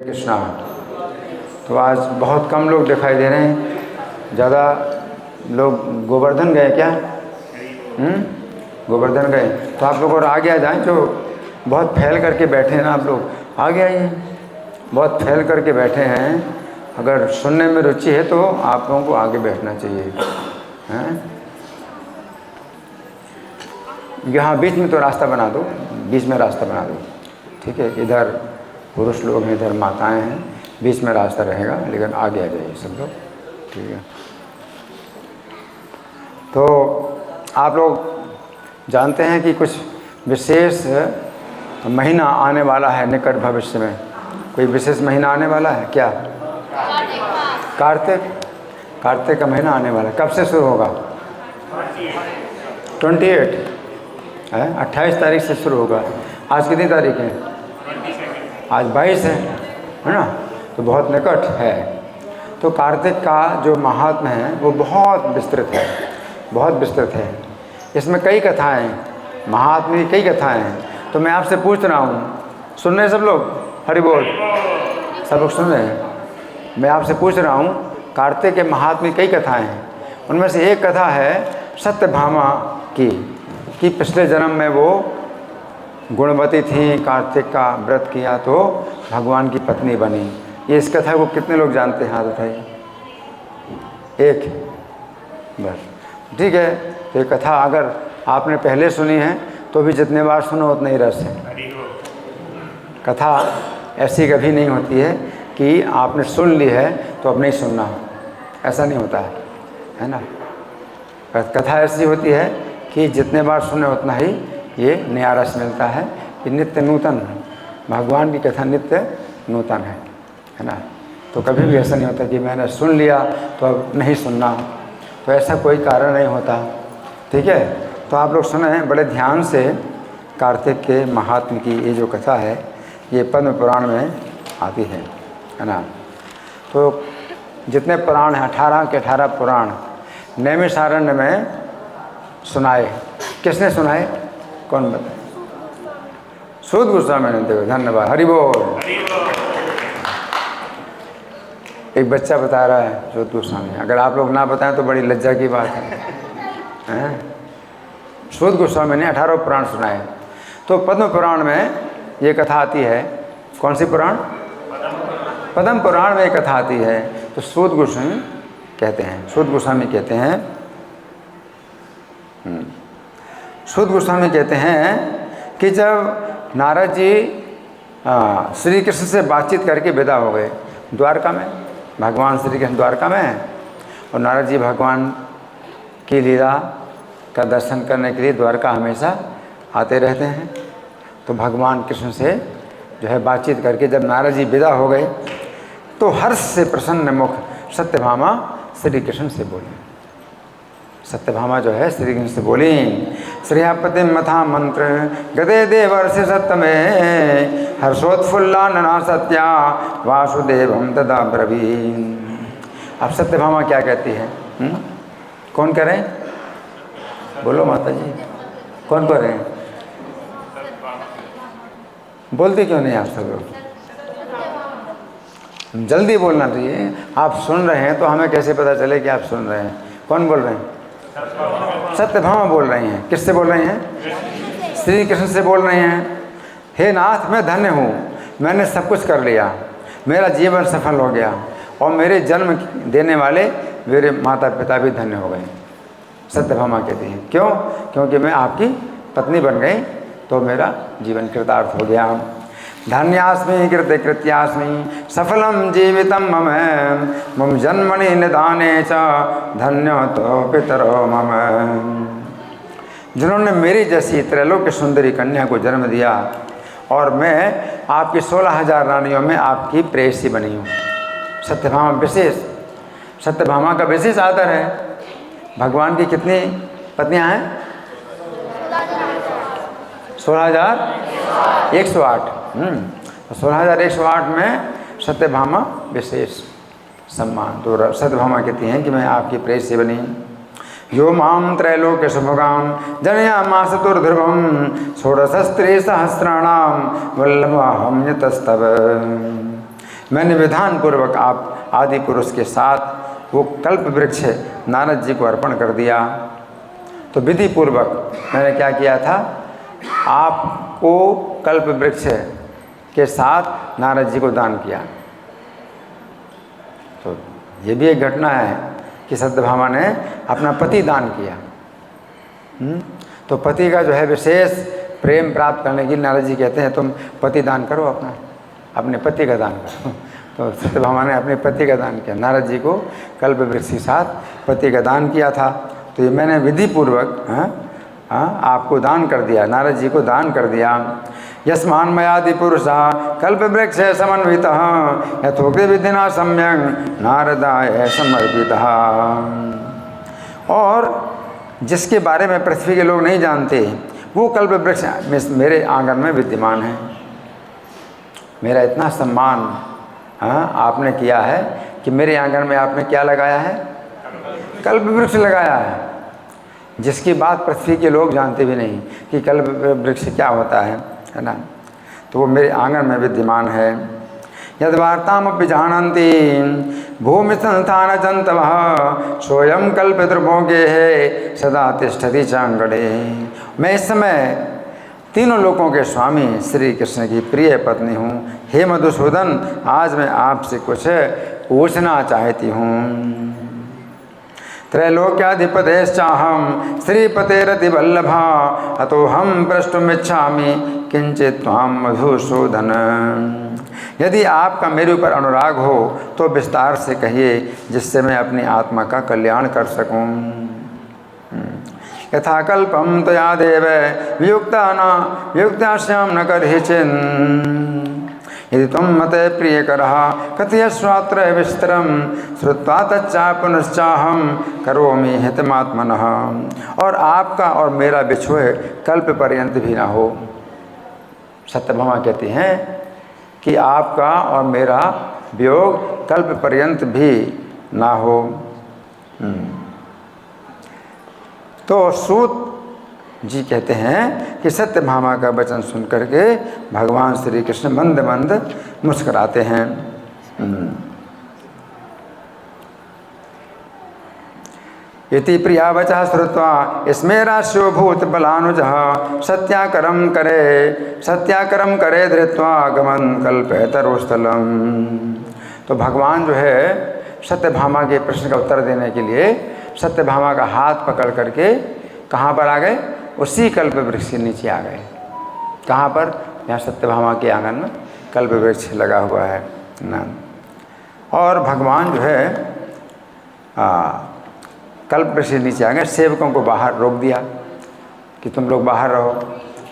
कृष्णा। तो आज बहुत कम लोग दिखाई दे रहे हैं, ज़्यादा लोग गोवर्धन गए क्या? गोवर्धन गए। तो आप लोग और आगे आ जाएं, जो बहुत फैल करके बैठे हैं ना, आप लोग आगे आइए। बहुत फैल करके बैठे हैं, अगर सुनने में रुचि है तो आप लोगों को आगे बैठना चाहिए। हैं, यहाँ बीच में तो रास्ता बना दो, बीच में रास्ता बना दो, ठीक है। इधर पुरुष लोग हैं, इधर माताएं हैं, बीच में रास्ता रहेगा, लेकिन आगे आ जाइए सब लोग, ठीक है। तो आप लोग जानते हैं कि कुछ विशेष महीना आने वाला है निकट भविष्य में। कोई विशेष महीना आने वाला है क्या? कार्तिक। कार्तिक का महीना आने वाला है। कब से शुरू होगा? 28 है, 28 तारीख से शुरू होगा। आज कितनी तारीख है? आज 22 है ना, तो बहुत निकट है। तो कार्तिक का जो महात्म्य है वो बहुत विस्तृत है, बहुत विस्तृत है। इसमें कई कथाएं, महात्म्य की कई कथाएं हैं। तो मैं आपसे पूछ रहा हूँ, सुन रहे हैं सब लोग? हरि बोल, सब लोग सुन रहे हैं? मैं आपसे पूछ रहा हूँ, कार्तिक के महात्म्य की कई कथाएं हैं। उनमें से एक कथा है सत्यभामा की, कि पिछले जन्म में वो गुणवती थी, कार्तिक का व्रत किया तो भगवान की पत्नी बनी। ये इस कथा को कितने लोग जानते हैं? हाथ उठाइए। एक, बस, ठीक है। तो ये कथा अगर आपने पहले सुनी है तो भी जितने बार सुनो उतना ही रस है। कथा ऐसी कभी नहीं होती है कि आपने सुन ली है तो अब नहीं सुनना, ऐसा नहीं होता है ना। कथा ऐसी होती है कि जितने बार सुने उतना ही ये नया रस मिलता है। ये नित्य नूतन, भगवान की कथा नित्य नूतन है ना। तो कभी भी ऐसा नहीं होता कि मैंने सुन लिया तो अब नहीं सुनना, तो ऐसा कोई कारण नहीं होता, ठीक है। तो आप लोग सुने बड़े ध्यान से। कार्तिक के महात्म्य की ये जो कथा है ये पद्म पुराण में आती है ना। तो जितने पुराण हैं, 18 के 18 पुराण नैमिषारण्य में सुनाए। किसने सुनाए? कौन बताए? सूत गोस्वामी ने। देखो, धन्यवाद, हरि बोल। एक बच्चा बता रहा है सूत गोस्वामी। अगर आप लोग ना बताएं तो बड़ी लज्जा की बात है। सूत गोस्वामी ने 18 पुराण सुनाए। तो पद्म पुराण में ये कथा आती है। कौन सी पुराण? पद्म पुराण में ये कथा आती है। तो सूत गोस्वामी कहते हैं, सूत गोस्वामी कहते हैं, सूत गोस्वामी कहते हैं कि जब नारद जी श्री कृष्ण से बातचीत करके विदा हो गए द्वारका में, भगवान श्री कृष्ण द्वारका में हैं और नारद जी भगवान की लीला का दर्शन करने के लिए द्वारका हमेशा आते रहते हैं। तो भगवान कृष्ण से जो है बातचीत करके जब नारद जी विदा हो गए तो हर्ष से प्रसन्न मुख सत्यभामा श्री कृष्ण से बोली। सत्यभामा जो है श्री कृष्ण से बोली, श्रेयापति मथा मंत्र गदे देवर्ष सत्तमे हर्षोत्फुल्ला नना सत्या वासुदेवम तदा ब्रवीन। अब सत्यभामा क्या कहती है? कौन कह रहे हैं? बोलो माता जी, कौन कह रहे हैं? बोलते क्यों नहीं आप सब लोग? जल्दी बोलना चाहिए। आप सुन रहे हैं तो हमें कैसे पता चले कि आप सुन रहे हैं? कौन बोल रहे हैं? सत्यभामा बोल रही हैं। किससे बोल रही हैं? श्री कृष्ण से बोल रही हैं। हे नाथ, मैं धन्य हूँ, मैंने सब कुछ कर लिया, मेरा जीवन सफल हो गया और मेरे जन्म देने वाले मेरे माता पिता भी धन्य हो गए। सत्यभामा कहती हैं, क्यों? क्योंकि मैं आपकी पत्नी बन गई तो मेरा जीवन कृतार्थ हो गया। धन्यास्मि कृते कृत्यास्मि सफलम जीवितम मम मम जन्मनि निदाने च धन्यो तो पितरो मम। जिन्होंने मेरी जैसी त्रैलोक्य सुंदरी कन्या को जन्म दिया और मैं आपकी 16,000 रानियों में आपकी प्रेयसी बनी हूँ। सत्यभामा विशेष, सत्यभामा का विशेष आदर है। भगवान की कितनी पत्नियां हैं? 16,108। 16,108 में सत्यभामा विशेष सम्मान। तो सत्यभामा कहती हैं कि मैं आपकी प्रेयसी बनी। यो माम त्रैलोक्य शुभगाम जनयामास चतुर्ध्रुवम षोडश स्त्री सहस्राणाम वल्लभाहम यतस्तव। मैंने विधान पूर्वक आप आदि पुरुष के साथ वो कल्प वृक्ष नारद जी को अर्पण कर दिया। तो विधि पूर्वक मैंने क्या किया था, आपको कल्प वृक्ष के साथ नारद जी को दान किया। तो ये भी एक घटना है कि सत्यभामा ने अपना पति दान किया। तो पति का जो है विशेष प्रेम प्राप्त करने के लिए नारद जी कहते हैं तुम पति दान करो, अपने पति का दान करो। तो सत्यभामा ने अपने पति का दान किया, नारद जी को कल्प वृक्ष के साथ पति का दान किया था। तो ये मैंने विधि पूर्वक आपको दान कर दिया, नारद जी को दान कर दिया। यस्मान मयादि पुरुषा कल्प वृक्ष समन्वित यथोक्ति विधिना सम्यक नारदाय समर्पित। और जिसके बारे में पृथ्वी के लोग नहीं जानते वो कल्प वृक्ष मेरे आंगन में विद्यमान है। मेरा इतना सम्मान आपने किया है कि मेरे आंगन में आपने क्या लगाया है, कल्प वृक्ष लगाया है, जिसकी बात पृथ्वी के लोग जानते भी नहीं कि कल्प वृक्ष क्या होता है ना। तो वो मेरे आंगन में विद्यमान है। यद वार्तामपि जानन्ति भूमि संस्थान जंतवः सोयम कल्पद्रुभोगे है सदा तिष्ठति चांगड़े। मैं इस समय तीनों लोकों के स्वामी श्री कृष्ण की प्रिय पत्नी हूँ। हे मधुसूदन, आज मैं आपसे कुछ पूछना चाहती हूँ। त्रैलोक्याधिपतेश्चाहं श्रीपतेरति वल्लभा अतो हम प्रष्टुमिच्छामि किंचित त्वां मधुसूदन। यदि आपका मेरे ऊपर अनुराग हो तो विस्तार से कहिए, जिससे मैं अपनी आत्मा का कल्याण कर सकूं। यथा कल्पम त्वया देव वियुक्ताश्याम न कर्हिचिन् यदि तुम मते प्रियकरः कथयस्वात्र विस्तरम श्रुत्वा तच्चा पुनश्चाहम करोमि हितमात्मनः। और आपका और मेरा बिछुए कल्प पर्यंत भी ना हो। सत्यभामा कहती हैं कि आपका और मेरा वियोग कल्प पर्यंत भी ना हो। तो सूत जी कहते हैं कि सत्यभामा का वचन सुन करके भगवान श्री कृष्ण मंद मंद मुस्कुराते हैं। इति प्रिया वचः श्रुत्वा स्मेरास्यो भूत बलानुजः सत्याकरम करे धृत्वा गमन कल्पतरुस्थलम। तो भगवान जो है सत्यभामा के प्रश्न का उत्तर देने के लिए सत्यभामा का हाथ पकड़ करके कहाँ पर आ गए, उसी कल्प वृक्ष के नीचे आ गए। कहाँ पर, यहाँ सत्यभामा के आंगन में कल्प वृक्ष लगा हुआ है ना। और भगवान जो है कल्प वृक्ष के नीचे आ गए, सेवकों को बाहर रोक दिया कि तुम लोग बाहर रहो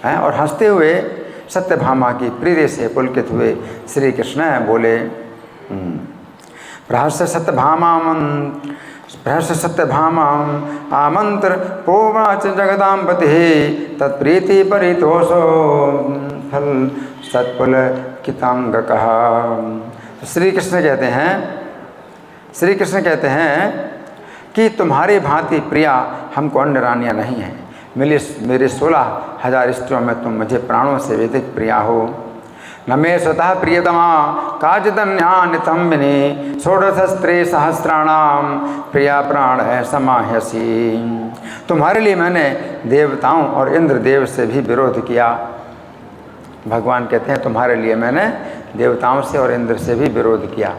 हैं। और हंसते हुए सत्यभामा की प्रीति से पुलकित हुए श्री कृष्ण बोले, प्रहस्य सत्यभामा आमंत्र पोवाच जगदाम्पति तत्प्रीति परितोषो फल सत्फल कितांग कहा। श्री कृष्ण कहते हैं कि तुम्हारी भांति प्रिया हमको अन्य रानियाँ नहीं हैं। मेरे 16,000 स्त्रियों में तुम मुझे प्राणों से अधिक प्रिया हो। न मे स्वतः प्रियतमा काचिदन्यानितंबिनी षोडशस्त्री सहस्राणाम प्रिया प्राण है समाह्यसी। तुम्हारे लिए मैंने देवताओं और इंद्रदेव से भी विरोध किया। भगवान कहते हैं तुम्हारे लिए मैंने देवताओं से और इंद्र से भी विरोध किया।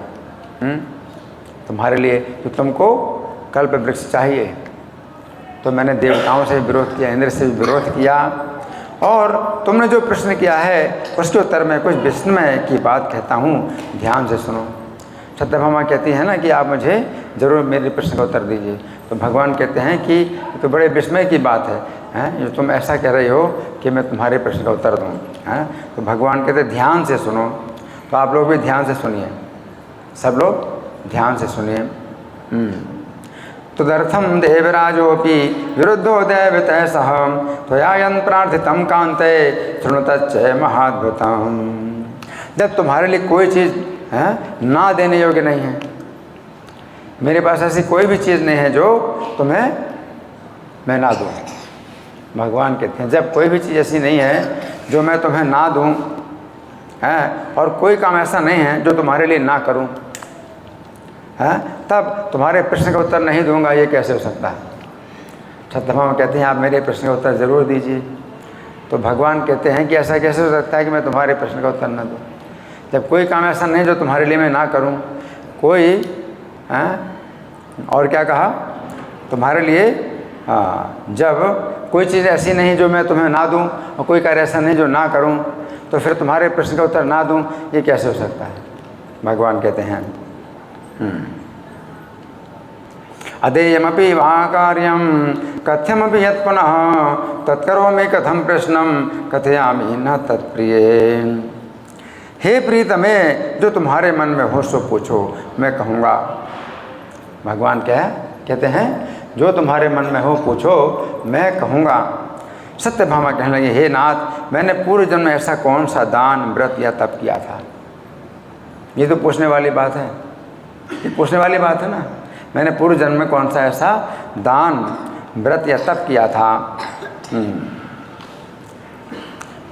तुम्हारे लिए तो तुमको कल्प वृक्ष चाहिए, तो मैंने देवताओं से भी विरोध किया, इंद्र से भी विरोध किया। और तुमने जो प्रश्न किया है उसके उत्तर में कुछ विस्मय की बात कहता हूँ, ध्यान से सुनो। सत्यभामा कहती है ना कि आप मुझे ज़रूर मेरे प्रश्न का उत्तर दीजिए। तो भगवान कहते हैं कि तो बड़े विस्मय की बात है जो तुम ऐसा कह रही हो कि मैं तुम्हारे प्रश्न का उत्तर दूँ। तो भगवान कहते ध्यान से सुनो। तो आप लोग भी ध्यान से सुनिए, सब लोग ध्यान से सुनिए। तदर्थम देवराजोपि विरुद्धो दैवतः सह त्वयायन प्रार्थितम कांते शृणुतच्च महाद्भुतम। जब तुम्हारे लिए कोई चीज़ ना देने योग्य नहीं है, मेरे पास ऐसी कोई भी चीज़ नहीं है जो तुम्हें मैं ना दूँ। भगवान कहते हैं जब कोई भी चीज़ ऐसी नहीं है जो मैं तुम्हें ना दूँ, हैं और कोई काम ऐसा नहीं है जो तुम्हारे लिए ना करूं, हैं, तब तुम्हारे प्रश्न का उत्तर नहीं दूंगा, ये कैसे हो सकता है? सत्यभामा कहते हैं आप मेरे प्रश्न का उत्तर ज़रूर दीजिए। तो भगवान कहते हैं कि ऐसा कैसे हो सकता है कि मैं तुम्हारे प्रश्न का उत्तर न दूँ, जब कोई काम ऐसा नहीं जो तुम्हारे लिए मैं ना करूं, कोई और क्या कहा तुम्हारे लिए, जब कोई चीज़ ऐसी नहीं जो मैं तुम्हें ना दूं और कोई कार्य ऐसा नहीं जो ना करूं, तो फिर तुम्हारे प्रश्न का उत्तर ना दूं, ये कैसे हो सकता है? भगवान कहते हैं अदेयमपि वा कार्यम कथ्यमपि यत् पुनः तत्करोमि कथम प्रश्नम कथयामि न तत्प्रिय। हे प्रीतमे, जो तुम्हारे मन में हो सो पूछो, मैं कहूँगा। भगवान कहते हैं जो तुम्हारे मन में हो पूछो, मैं कहूँगा। सत्यभामा कहने लगे, हे नाथ, मैंने पूर्व जन्म में ऐसा कौन सा दान, व्रत या तप किया था? ये तो पूछने वाली बात है, ये पूछने वाली बात है ना। मैंने पूर्व जन्म में कौन सा ऐसा दान, व्रत या तप किया था?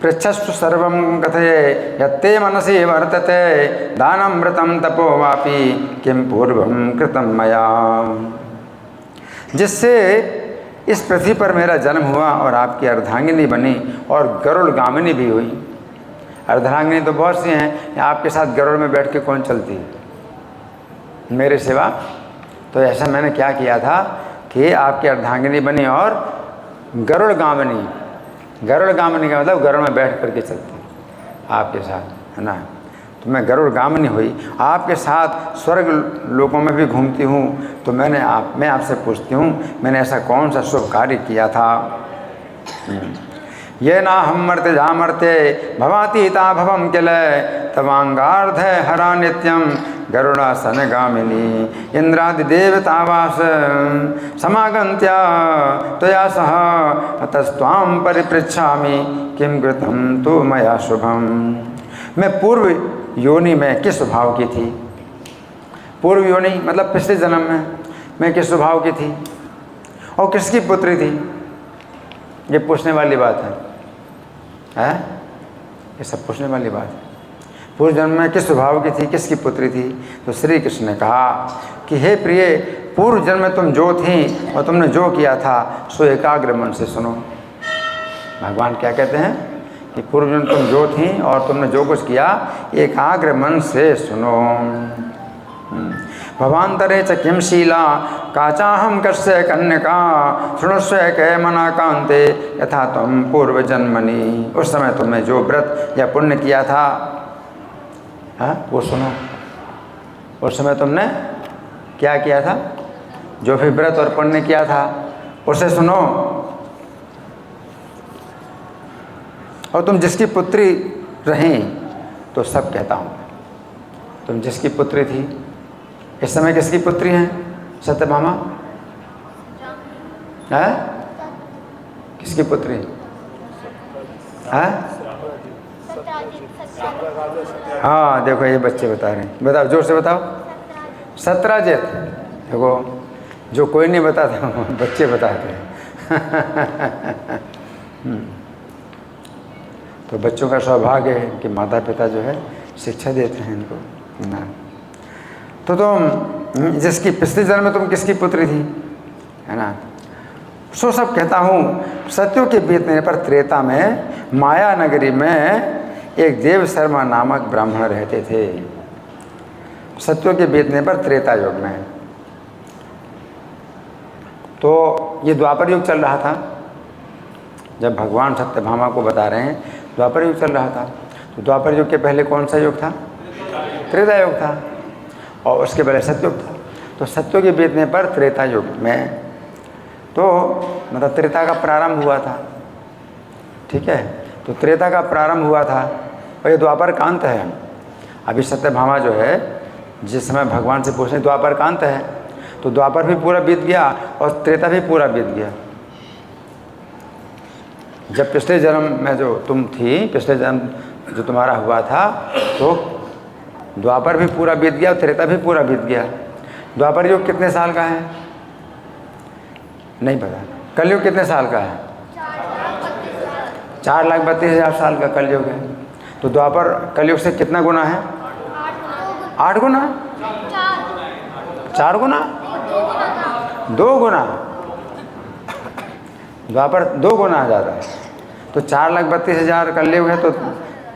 पृच्छस्तु सर्वं कथये यत्ते मनसि वर्तते दानं व्रतं तपो वापि किं पूर्वं कृतं मया। जिससे इस पृथ्वी पर मेरा जन्म हुआ और आपकी अर्धांगिनी बनी और गरुड़ गामिनी भी हुई। अर्धांगिनी तो बहुत सी हैं, आपके साथ गरुड़ में बैठ के कौन चलती है मेरे सिवा? तो ऐसा मैंने क्या किया था कि आपकी अर्धांगिनी बनी और गरुड़ गामिनी, गरुड़ गामिनी का मतलब गरुड़ में बैठ करके चलती आपके साथ, है ना। तो मैं गरुड़ गामिनी हुई, आपके साथ स्वर्ग लोकों में भी घूमती हूँ। तो मैं आपसे पूछती हूँ, मैंने ऐसा कौन सा शुभ कार्य किया था? ये ना हम मर्ते जा मर्ते भवातीता भवम किल तवांगार्ध हरा नित्यम गरुड़ासन गामिनी इंद्रादि देवतावास समागंत्या त्वया सह अतस्त्वां परिपृच्छामि किं कृतं तु मया शुभम। मैं पूर्व योनि में किस स्वभाव की थी? पूर्व योनि मतलब पिछले जन्म में मैं किस स्वभाव की थी और किसकी पुत्री थी? ये पूछने वाली बात है, ये सब पूछने वाली बात है। पूर्व जन्म में किस स्वभाव की थी, किसकी पुत्री थी? तो श्री कृष्ण ने कहा कि हे प्रिय, पूर्व जन्म में तुम जो थी और तुमने जो किया था सो एकाग्र मन से सुनो। भगवान क्या कहते हैं कि पूर्व जन्म तुम जो थी और तुमने जो कुछ किया एकाग्र मन से सुनो। भवांतरे च किं शीला काचाहम कस्य कन्यका शृणुष्व कै मना कांते यथा तुम पूर्व जन्मनि। उस समय तुमने जो व्रत या पुण्य किया था, वो सुनो। उस समय तुमने क्या किया था? जो भी व्रत और पुण्य किया था उसे सुनो। और तुम जिसकी पुत्री रही तो सब कहता हूँ, तुम जिसकी पुत्री थी, इस समय किसकी पुत्री हैं? सत्यभामा है? किसकी पुत्री है? हाँ देखो ये बच्चे बता रहे हैं, बताओ जोर से बताओ। सत्राजित। देखो जो कोई नहीं बताता बच्चे बताते हैं। तो बच्चों का सौभाग्य है कि माता पिता जो है शिक्षा देते हैं इनको ना। तो तुम जिसकी पिछले जन्म में तुम किसकी पुत्री थी, है ना। सो सब कहता हूँ। सत्यों के बीतने पर त्रेता में माया नगरी में एक देव शर्मा नामक ब्राह्मण रहते थे। सत्यों के बीतने पर त्रेता युग में, तो ये द्वापर युग चल रहा था जब भगवान सत्यभामा को बता रहे हैं। द्वापर युग चल रहा था, तो द्वापर युग के पहले कौन सा युग था? त्रेता युग था, और उसके पहले सतयुग था। तो सत्यों के बीतने पर त्रेता युग में, तो मतलब त्रेता का प्रारंभ हुआ था, ठीक है। तो त्रेता का प्रारंभ हुआ था और ये द्वापर का अंत है। अभी सत्यभामा जो है जिस समय भगवान से पूछने द्वापर का अंत है, तो द्वापर भी पूरा बीत गया और त्रेता भी पूरा बीत गया। जब पिछले जन्म में जो तुम थी, पिछले जन्म जो तुम्हारा हुआ था, तो द्वापर भी पूरा बीत गया और त्रेता भी पूरा बीत गया। द्वापर युग कितने साल का है? नहीं पता। कलयुग कितने साल का है? 4,32,000 साल का कलयुग है। तो द्वापर कलयुग से कितना गुना है? 8 गुना, 4 गुना, 2 गुना। द्वापर 2 गुना ज़्यादा है। तो 4,32,000 कलयुग है, तो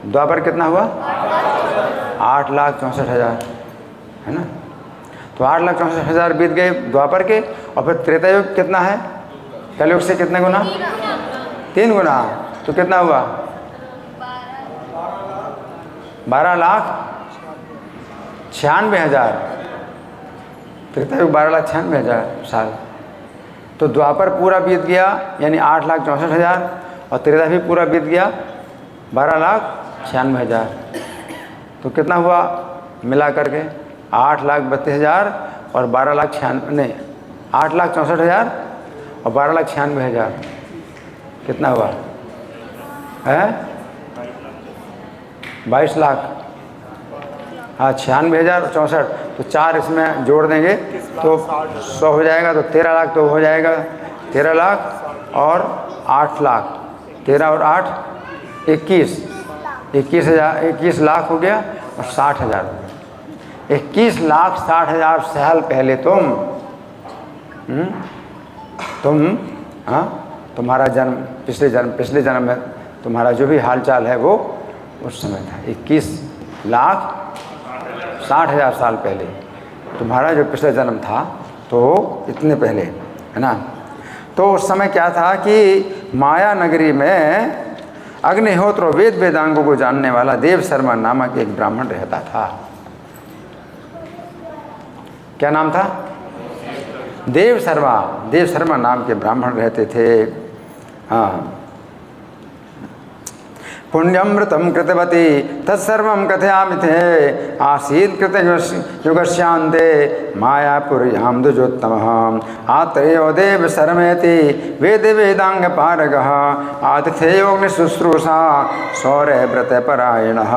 द्वापर कितना हुआ? 8,64,000, है ना। तो 8,64,000 बीत गए द्वापर के। और फिर त्रेता युग कितना है? कलयुग से कितने गुना? 3 गुना। तो कितना हुआ? 12,96,000। त्रेता युग 12,96,000 साल। तो द्वापर पूरा बीत गया, यानी 8,64,000, और त्रेता भी पूरा बीत गया, 12,96,000। तो कितना हुआ मिला करके? 8,32,000 और 12,96,000, नहीं 8,64,000 और 12,96,000, कितना हुआ है? 22 लाख। हाँ, 96,000 और 64, तो 4 इसमें जोड़ देंगे तो 100 हो जाएगा। तो 13 लाख तो हो जाएगा, 13 लाख और 8 लाख, 13 और 8 21 लाख हो गया, और 60,000 हो गया। 21,60,000 साल पहले तुम्हारा जन्म, पिछले जन्म में तुम्हारा जो भी हालचाल है वो उस समय था। 21,60,000 साल पहले तुम्हारा जो पिछला जन्म था, तो इतने पहले, है ना। तो उस समय क्या था कि माया नगरी में अग्निहोत्र वेद वेदांगों को जानने वाला देव शर्मा नामक एक ब्राह्मण रहता था। क्या नाम था? देव शर्मा नाम के ब्राह्मण रहते थे। हाँ। पुण्यमृतम कृतवती तत्सर्वं कथयामि ते, आसीत् कृतयुगस्यान्ते मायापुर्यां द्विजोत्तमः, आत्रेयो देव शर्मेति वेद वेदांग पारगः, आतिथेयोऽग्निशुश्रूषा शौर्य व्रत परायणः।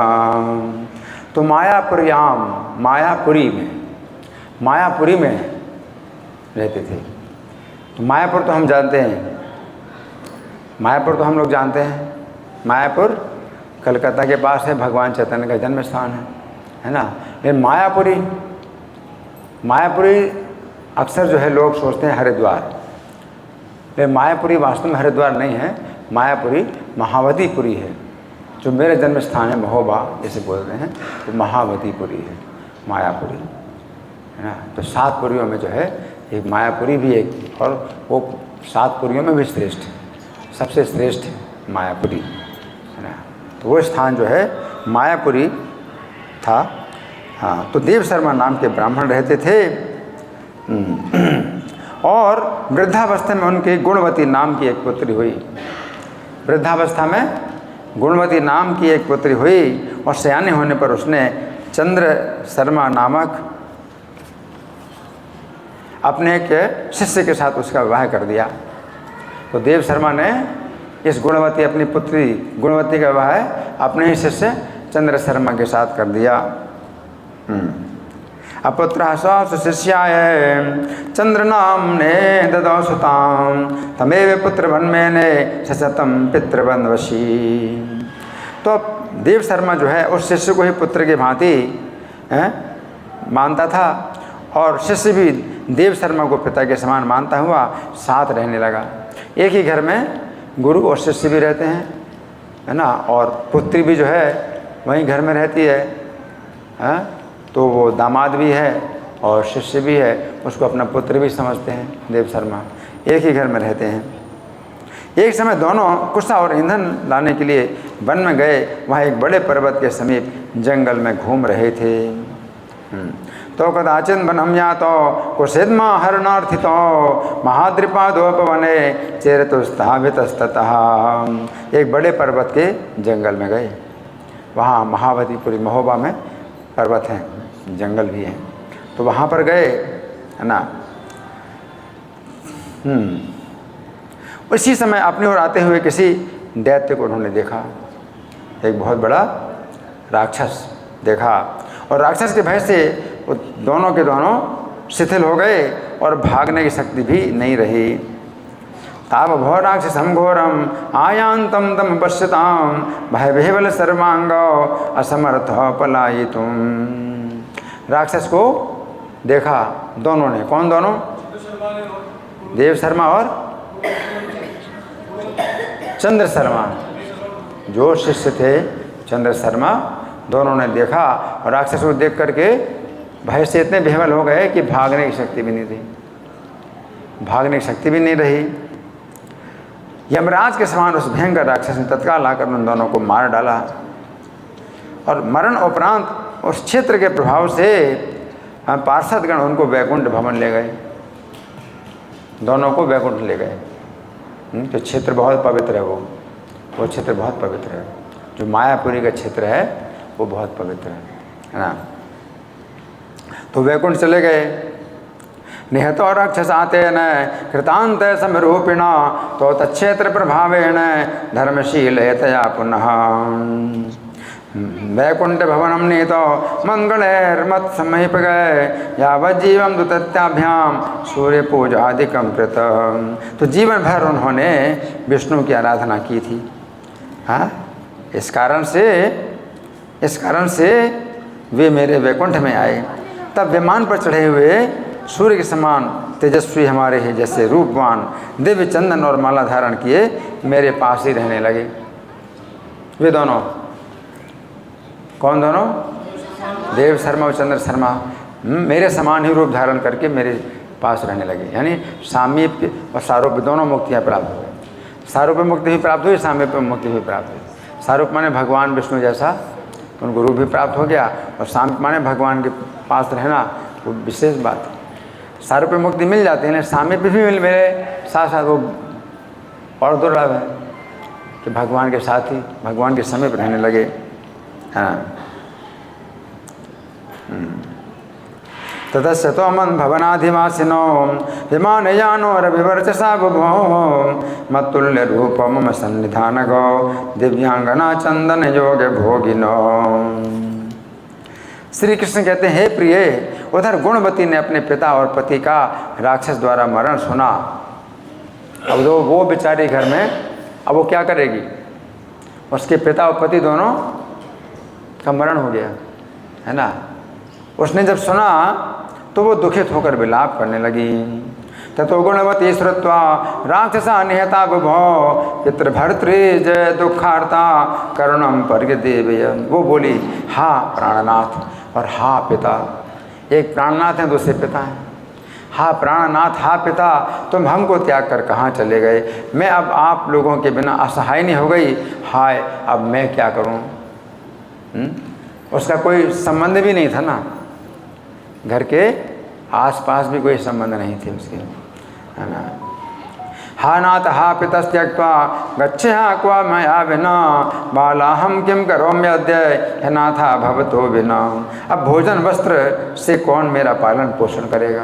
तो मायापुरी में रहते थे। तो मायापुर तो हम जानते हैं, मायापुर तो हम लोग जानते हैं। मायापुर कलकत्ता के पास है, भगवान चैतन्य का जन्म स्थान है ना। लेकिन मायापुरी अक्सर जो है लोग सोचते हैं हरिद्वार, लेकिन मायापुरी वास्तव में हरिद्वार नहीं है। मायापुरी महावतीपुरी है, जो मेरे जन्म स्थान है, महोबा जैसे बोलते हैं, तो महावतीपुरी है मायापुरी, है ना। तो 7 पुरियों में जो है एक मायापुरी भी एक, और वो 7 पुरियों में भी श्रेष्ठ है, सबसे श्रेष्ठ है मायापुरी, है ना। तो वो स्थान जो है मायापुरी था। हाँ, तो देव शर्मा नाम के ब्राह्मण रहते थे। और वृद्धावस्था में उनकी गुणवती नाम की एक पुत्री हुई। वृद्धावस्था में गुणवती नाम की एक पुत्री हुई, और सयाने होने पर उसने चंद्र शर्मा नामक अपने एक शिष्य के साथ उसका विवाह कर दिया। तो देव शर्मा ने इस गुणवती अपनी पुत्री गुणवती का विवाह अपने ही शिष्य चंद्र शर्मा के साथ कर दिया। अपुत्र शिष्याय चंद्र नाम ने ददौ सुताम, तमेव पुत्र वन्मेने सततम पितृवन्वशी। तो देव शर्मा जो है उस शिष्य को ही पुत्र की भांति मानता था, और शिष्य भी देव शर्मा को पिता के समान मानता हुआ साथ रहने लगा। एक ही घर में गुरु और शिष्य भी रहते हैं, है ना, और पुत्री भी जो है वहीं घर में रहती है, तो वो दामाद भी है और शिष्य भी है, उसको अपना पुत्र भी समझते हैं। देव शर्मा एक ही घर में रहते हैं। एक समय दोनों कुशा और ईंधन लाने के लिए वन में गए। वहाँ एक बड़े पर्वत के समीप जंगल में घूम रहे थे। तो कदाचिन वनम यातो कुशिद्मा हरणार्थितो, महाद्रिपादोपवने चेरतुस्ताभितस्ततः। एक बड़े पर्वत के जंगल में गए। वहाँ महावतीपुरी महोबा में पर्वत हैं, जंगल भी हैं, तो वहाँ पर गए, है ना। उसी समय अपनी ओर आते हुए किसी दैत्य को उन्होंने देखा। एक बहुत बड़ा राक्षस देखा, और राक्षस के भय से वो दोनों के दोनों शिथिल हो गए और भागने की शक्ति भी नहीं रही। ताव भो राक्षसं घोरम आयांतम तम पश्यताम भय भेवल सर्वांग असमर्थ पलायितुम। राक्षस को देखा दोनों ने। कौन दोनों? देव शर्मा और चंद्र शर्मा, जो शिष्य थे चंद्र शर्मा, दोनों ने देखा और राक्षस को देख करके भय से इतने बेहवल हो गए कि भागने की शक्ति भी नहीं थी, भागने की शक्ति भी नहीं रही। यमराज के समान उस भयंकर राक्षस ने तत्काल आकर उन दोनों को मार डाला और मरण उपरांत उस क्षेत्र के प्रभाव से पार्षदगण उनको वैकुंठ भवन ले गए, दोनों को वैकुंठ ले गए। तो क्षेत्र बहुत पवित्र है, वो क्षेत्र बहुत पवित्र है, जो मायापुरी का क्षेत्र है वो बहुत पवित्र है ना। तो वैकुंठ चले गए। निहतो राक्षसातेन कृतांत समरूपिणा तो तक्षेत्र प्रभावेण धर्मशीलतया पुनः वैकुंठ भवनम नीतो मंगलैर्मत समीप गए यावज्जीवम दुतत्याभ्याम सूर्य पूजादिकम कृत। तो जीवन भर उन्होंने विष्णु की आराधना की थी। हाँ, इस कारण से वे मेरे वैकुंठ में आए। तब विमान पर चढ़े हुए सूर्य के समान तेजस्वी हमारे ही जैसे रूपवान दिव्य चंदन और माला धारण किए मेरे पास ही रहने लगे। वे दोनों, कौन दोनों? देव शर्मा और चंद्र शर्मा मेरे समान ही रूप धारण करके मेरे पास रहने लगे। यानी सामीप्य और सारूप्य दोनों मुक्तियाँ प्राप्त हुई। सारूप्य मुक्ति भी प्राप्त हुई, सामीप्य मुक्ति भी प्राप्त हुई। सारूप्य माने भगवान विष्णु जैसा उनको रूप भी प्राप्त हो गया और सामीप्य माने भगवान के पास रहना, वो विशेष बात है। सारूप्य मुक्ति मिल जाती है, लेकिन सामीप्य भी मेरे साथ साथ वो और दुर्लभ है कि भगवान के साथ ही भगवान के समीप रहने लगे। हाँ, ततस्य तोमन भवनाधिवासिनो विमानयानो रविवर्चसा बुभो मत्तुल्य रूप मम सन्निधान गो दिव्यांगना चंदन योग भोगिनो। श्री कृष्ण कहते हैं, हे प्रिय, उधर गुणवती ने अपने पिता और पति का राक्षस द्वारा मरण सुना। अब वो बेचारी घर में, अब वो क्या करेगी? उसके पिता और पति दोनों का मरण हो गया है ना। उसने जब सुना तो वो दुखित होकर विलाप करने लगी। ततो गुणवती श्रुत्वा राक्षसा निहता बुभो पितृभर्तृ जय दुखार्ता करुणम पर्यदेवय। वो बोली, हाँ प्राणनाथ और हाँ पिता। एक प्राणनाथ है, दूसरे पिता हैं। हाँ प्राणनाथ, हाँ पिता, तुम हमको त्याग कर कहाँ चले गए? मैं अब आप लोगों के बिना असहाय नहीं हो गई। हाय, अब मैं क्या करूँ? उसका कोई संबंध भी नहीं था ना, घर के आसपास भी कोई संबंध नहीं थे उसके, है ना। हा नाथ हा पितस्त्यक्त्वा गच्छे हा क्वा मया विना बाला हम किम करोम्यद्य हे नाथा भवतो विना। अब भोजन वस्त्र से कौन मेरा पालन पोषण करेगा?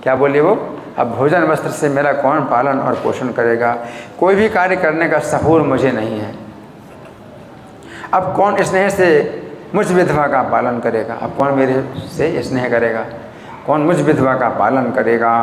क्या बोली वो? अब भोजन वस्त्र से मेरा कौन पालन और पोषण करेगा? कोई भी कार्य करने का सहूर मुझे नहीं है। अब कौन स्नेह से मुझ विधवा का पालन करेगा? अब कौन मेरे से स्नेह करेगा? कौन मुझ विधवा का पालन करेगा?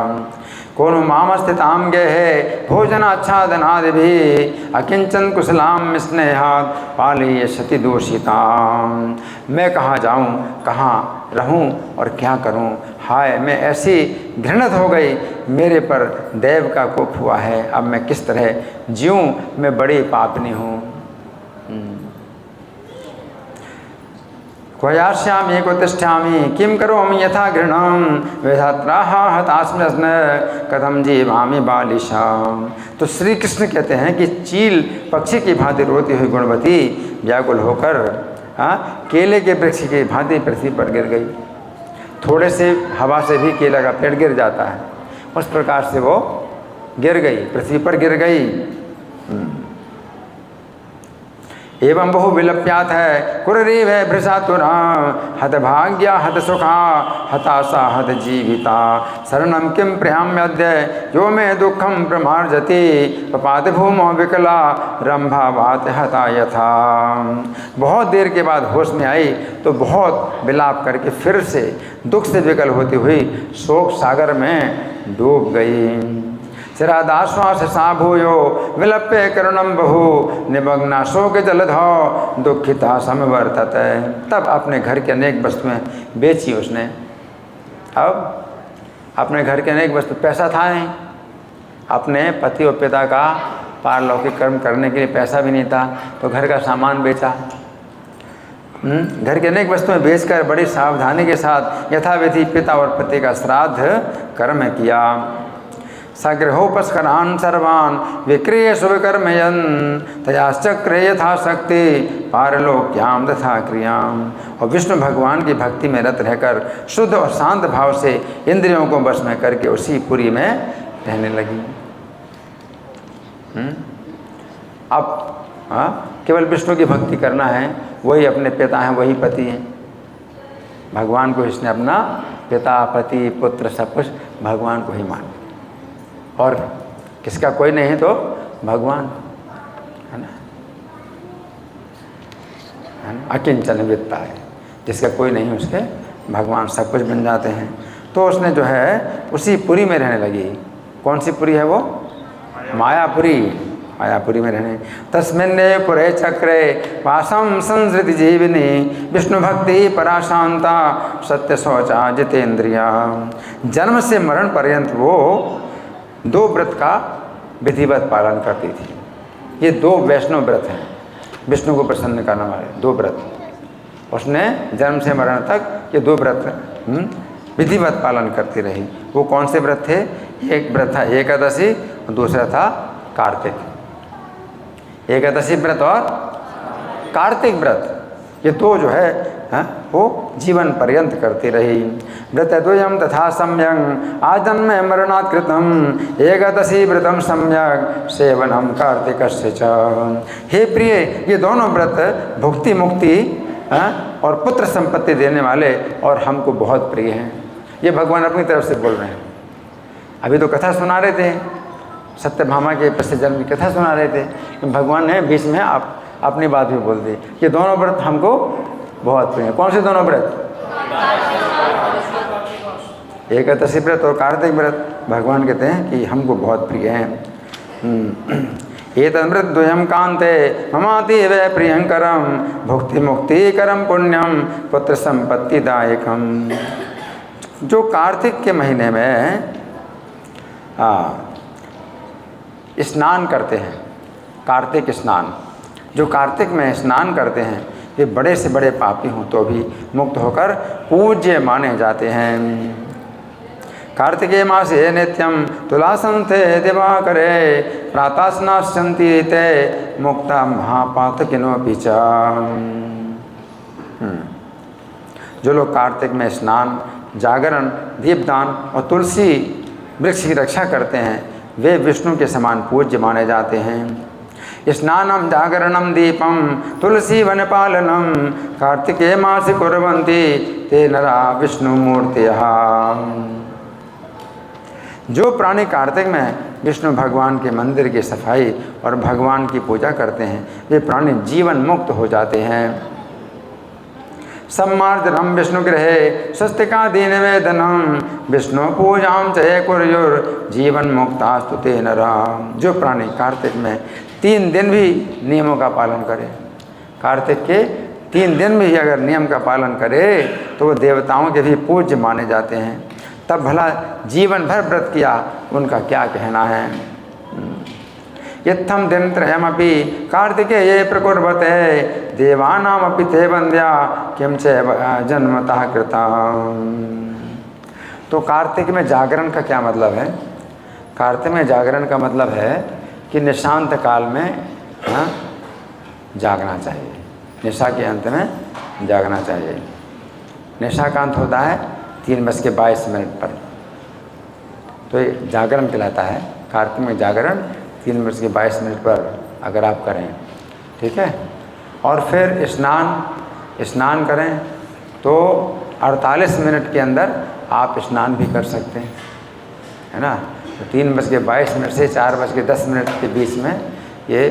कौन माम स्थिताम गे है भोजनाच्छादनादि भी अकिंचन कुशलाम स्नेहात पाली सती दूषिताम। मैं कहाँ जाऊँ, कहाँ रहूँ और क्या करूँ? हाय, मैं ऐसी घृणित हो गई, मेरे पर देव का कोप हुआ है। अब मैं किस तरह जीऊँ? मैं बड़ी पापनी हूँ। क्वयास्यामि क्वतिष्ठामि किं करोमि यथा घृणं वेधात्राः हतास्म्यस्न कथम जीवामि बालिशाम। तो श्री कृष्ण कहते हैं कि चील पक्षी की भांति रोती हुई गुणवती व्याकुल होकर केले के वृक्ष की भांति पृथ्वी पर गिर गई। थोड़े से हवा से भी केला का पेड़ गिर जाता है, उस प्रकार से वो गिर गई, पृथ्वी पर गिर गई। एवं बहु विलप्यात है कुररीव है भृषातुरा हतभाग्या हत सुखा हताशा हत जीविता शरणम किम प्रियाम्यद्य यो मे दुखम प्रमार्जति पपात भूमो विकला रंभावात हता यथा। बहुत देर के बाद होश में आई तो बहुत विलाप करके फिर से दुख से विकल होती हुई शोक सागर में डूब गई। चिरादाश्वास सा भूयो विलप्य करुणम बहु निमग्ना शोक जलधौ दुखिता समवर्तते। तब अपने घर के अनेक वस्तुएं बेची उसने। अब अपने घर के अनेक वस्तु, पैसा था नहीं, अपने पति और पिता का पारलौकिक कर्म करने के लिए पैसा भी नहीं था, तो घर का सामान बेचा। घर की अनेक वस्तुएं बेचकर बड़ी सावधानी के साथ यथाविधि पिता और पति का श्राद्ध कर्म किया। सगृहोपस्करान् सर्वान् विक्रिय शुभकर्मयन् तयाश्चक्रे यथाशक्ति पारलोक्याम तथा क्रियाम। और विष्णु भगवान की भक्ति में रत रहकर शुद्ध और शांत भाव से इंद्रियों को वश में करके उसी पुरी में रहने लगी। अब केवल विष्णु की भक्ति करना है, वही अपने पिता हैं, वही पति हैं। भगवान को इसने अपना पिता, पति, पुत्र सब कुछ भगवान को ही मान, और किसका कोई नहीं है तो भगवान है ना, अकिंचन वित्ता है, जिसका कोई नहीं उसके भगवान सब कुछ बन जाते हैं। तो उसने जो है उसी पुरी में रहने लगी। कौन सी पुरी है वो? मायापुरी। मायापुरी में रहने। तस्मिन्ने पुरे चक्रे वासम संसृति जीविनी विष्णु भक्ति पराशांता सत्य शौचा जितेंद्रिया। जन्म से मरण पर्यंत वो 2 व्रत का विधिवत पालन करती थी। ये 2 वैष्णव व्रत हैं, विष्णु को प्रसन्न करने वाले 2 व्रत। उसने जन्म से मरण तक ये 2 व्रत विधिवत पालन करती रही। वो कौन से व्रत थे? एक व्रत था एकादशी और दूसरा था कार्तिक। एकादशी व्रत और कार्तिक व्रत, ये 2 जो है वो जीवन पर्यंत करती रही। व्रतद्वयं तथा सम्यक आजन्म मरणात् कृतम एकादशी व्रतम सम्यक सेवनम कार्तिकस्य च। हे प्रिय, ये दोनों व्रत भुक्ति मुक्ति और पुत्र संपत्ति देने वाले और हमको बहुत प्रिय हैं। ये भगवान अपनी तरफ से बोल रहे हैं। अभी तो कथा सुना रहे थे, सत्यभामा के पिछले जन्म की कथा सुना रहे थे, तो भगवान ने बीच में आप अपनी बात भी बोल दी। ये दोनों व्रत हमको बहुत प्रिय है। कौन से दोनों व्रत? एकादशी व्रत और कार्तिक व्रत भगवान कहते हैं कि हमको बहुत प्रिय हैं। एतद्व्रत द्वयं कांते ममातीव प्रियंकरम भुक्ति मुक्ति करम पुण्यम पुत्र संपत्तिदायकम। जो कार्तिक के महीने में स्नान करते हैं, कार्तिक स्नान, जो कार्तिक में स्नान करते हैं वे बड़े से बड़े पापी हों तो भी मुक्त होकर पूज्य माने जाते हैं। कार्तिके मासे नित्यम तुलासंते दिवाकरे प्रातस्नास्यन्ति ते मुक्ता महापातकिनोऽपि च। जो लोग कार्तिक में स्नान, जागरण, दीपदान और तुलसी वृक्ष की रक्षा करते हैं वे विष्णु के समान पूज्य माने जाते हैं। स्नानम जागरणम दीपम तुलसी वन पालनम कार्तिके मासि कुर्वन्ति ते नरा विष्णु मूर्तयः। जो प्राणी कार्तिक में विष्णु भगवान के मंदिर की सफाई और भगवान की पूजा करते हैं वे प्राणी जीवन मुक्त हो जाते हैं। सम्मार्जनम विष्णु गृहे स्वस्तिका दीन वेदनम विष्णु पूजाम चये कुर्युर जीवन मुक्तास्तु ते नरा। जो प्राणी कार्तिक में 3 दिन भी नियमों का पालन करे, कार्तिक के 3 दिन भी अगर नियम का पालन करे तो वो देवताओं के भी पूज्य माने जाते हैं। तब भला जीवन भर व्रत किया उनका क्या कहना है। इत्थम दिनत्रयमपि कार्तिके ये प्रकुर्वते देवानामपि ते वन्द्या किम च जन्मतः कृता। तो कार्तिक में जागरण का क्या मतलब है? कार्तिक में जागरण का मतलब है कि निशांत काल में जागना चाहिए, निशा के अंत में जागना चाहिए। निशा का अंत होता है 3:22 पर, तो ये जागरण कहलाता है। कार्तिक में जागरण 3:22 पर अगर आप करें, ठीक है। और फिर स्नान करें तो 48 मिनट के अंदर आप स्नान भी कर सकते हैं, है ना। तो 3:22 से 4:10 के बीच में ये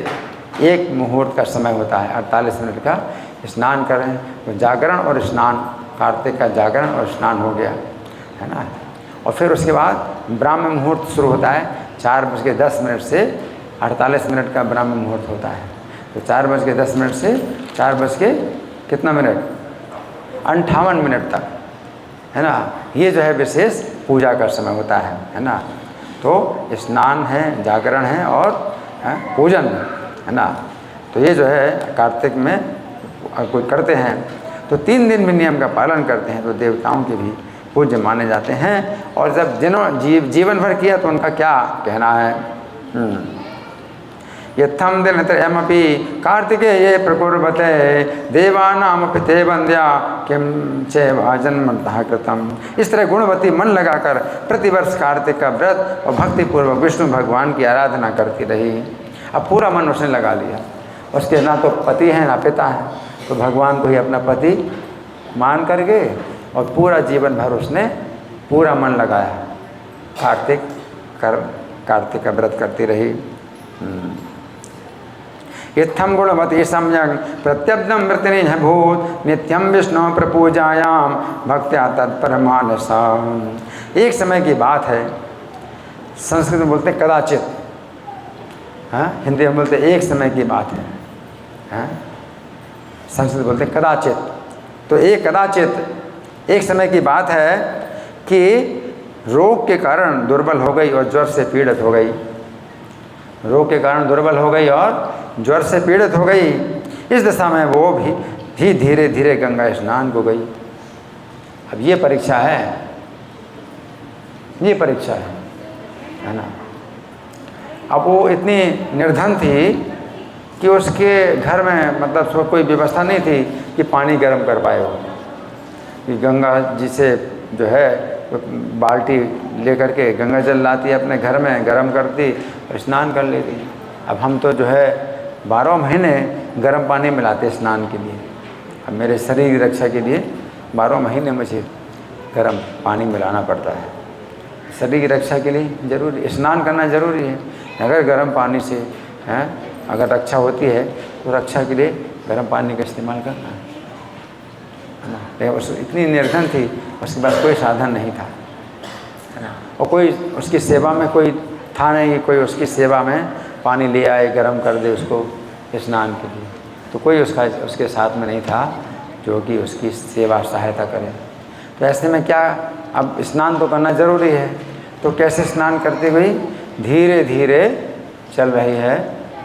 एक मुहूर्त का समय होता है, 48 मिनट का। स्नान करें तो जागरण और स्नान, कार्तिक का जागरण और स्नान हो गया, है ना। और फिर उसके बाद ब्राह्म मुहूर्त शुरू होता है 4:10 से 48 का ब्राह्म मुहूर्त होता है। तो 4:10 से 4 कितना मिनट 58 तक, है ना, ये जो है विशेष पूजा का समय होता है ना। तो स्नान है, जागरण है और पूजन है ना। तो ये जो है कार्तिक में कोई करते हैं तो 3 दिन भी नियम का पालन करते हैं तो देवताओं के भी पूज्य माने जाते हैं। और जब जीवन भर किया तो उनका क्या कहना है। यत्थम दिनत्रयमपि कार्तिके ये प्रकुर्वते देवानामपि ते वन्द्या किम चैव जन्मतः कृतम। इस तरह गुणवती मन लगाकर प्रतिवर्ष कार्तिक का व्रत और भक्तिपूर्वक विष्णु भगवान की आराधना करती रही। अब पूरा मन उसने लगा लिया। उसके ना तो पति हैं ना पिता हैं, तो भगवान को ही अपना पति मान करके और पूरा जीवन भर उसने पूरा मन लगाया, कार्तिक का व्रत करती रही। इत्थम गुणवती सम्यक प्रत्यब्दम वृत्तिनिह भूत नित्यम विष्णु प्रपूजायाम भक्त्या तत्परमानसा। एक समय की बात है, संस्कृत में बोलते कदाचित, हाँ, हिंदी में बोलते एक समय की बात है, हाँ, संस्कृत बोलते कदाचित। तो एक कदाचित एक समय की बात है कि रोग के कारण दुर्बल हो गई और ज्वर से पीड़ित हो गई। रोग के कारण दुर्बल हो गई और ज्वर से पीड़ित हो गई। इस दशा में वो भी धीरे धीरे गंगा स्नान को गई। अब ये परीक्षा है, ये परीक्षा है ना। अब वो इतनी निर्धन थी कि उसके घर में मतलब कोई व्यवस्था नहीं थी कि पानी गर्म कर पाए हो, कि गंगा जी से जो है बाल्टी लेकर के गंगा जल लाती अपने घर में, गर्म करती और स्नान कर लेती। अब हम तो जो है 12 महीने गर्म पानी मिलाते स्नान के लिए। अब मेरे शरीर की रक्षा के लिए 12 महीने मुझे गर्म पानी मिलाना पड़ता है। शरीर की रक्षा के लिए ज़रूरी स्नान करना ज़रूरी है। अगर गर्म पानी से अगर रक्षा होती है तो रक्षा के लिए गर्म पानी का इस्तेमाल करना है ना। उस इतनी निर्धन थी, उसके पास कोई साधन नहीं था, है ना, और कोई उसकी सेवा में कोई था नहीं, कोई उसकी सेवा में पानी ले आए गर्म कर दे उसको स्नान के लिए। तो कोई उसके साथ में नहीं था जो कि उसकी सेवा सहायता करे। तो ऐसे में क्या, अब स्नान तो करना ज़रूरी है। तो कैसे स्नान करते हुए धीरे धीरे चल रही है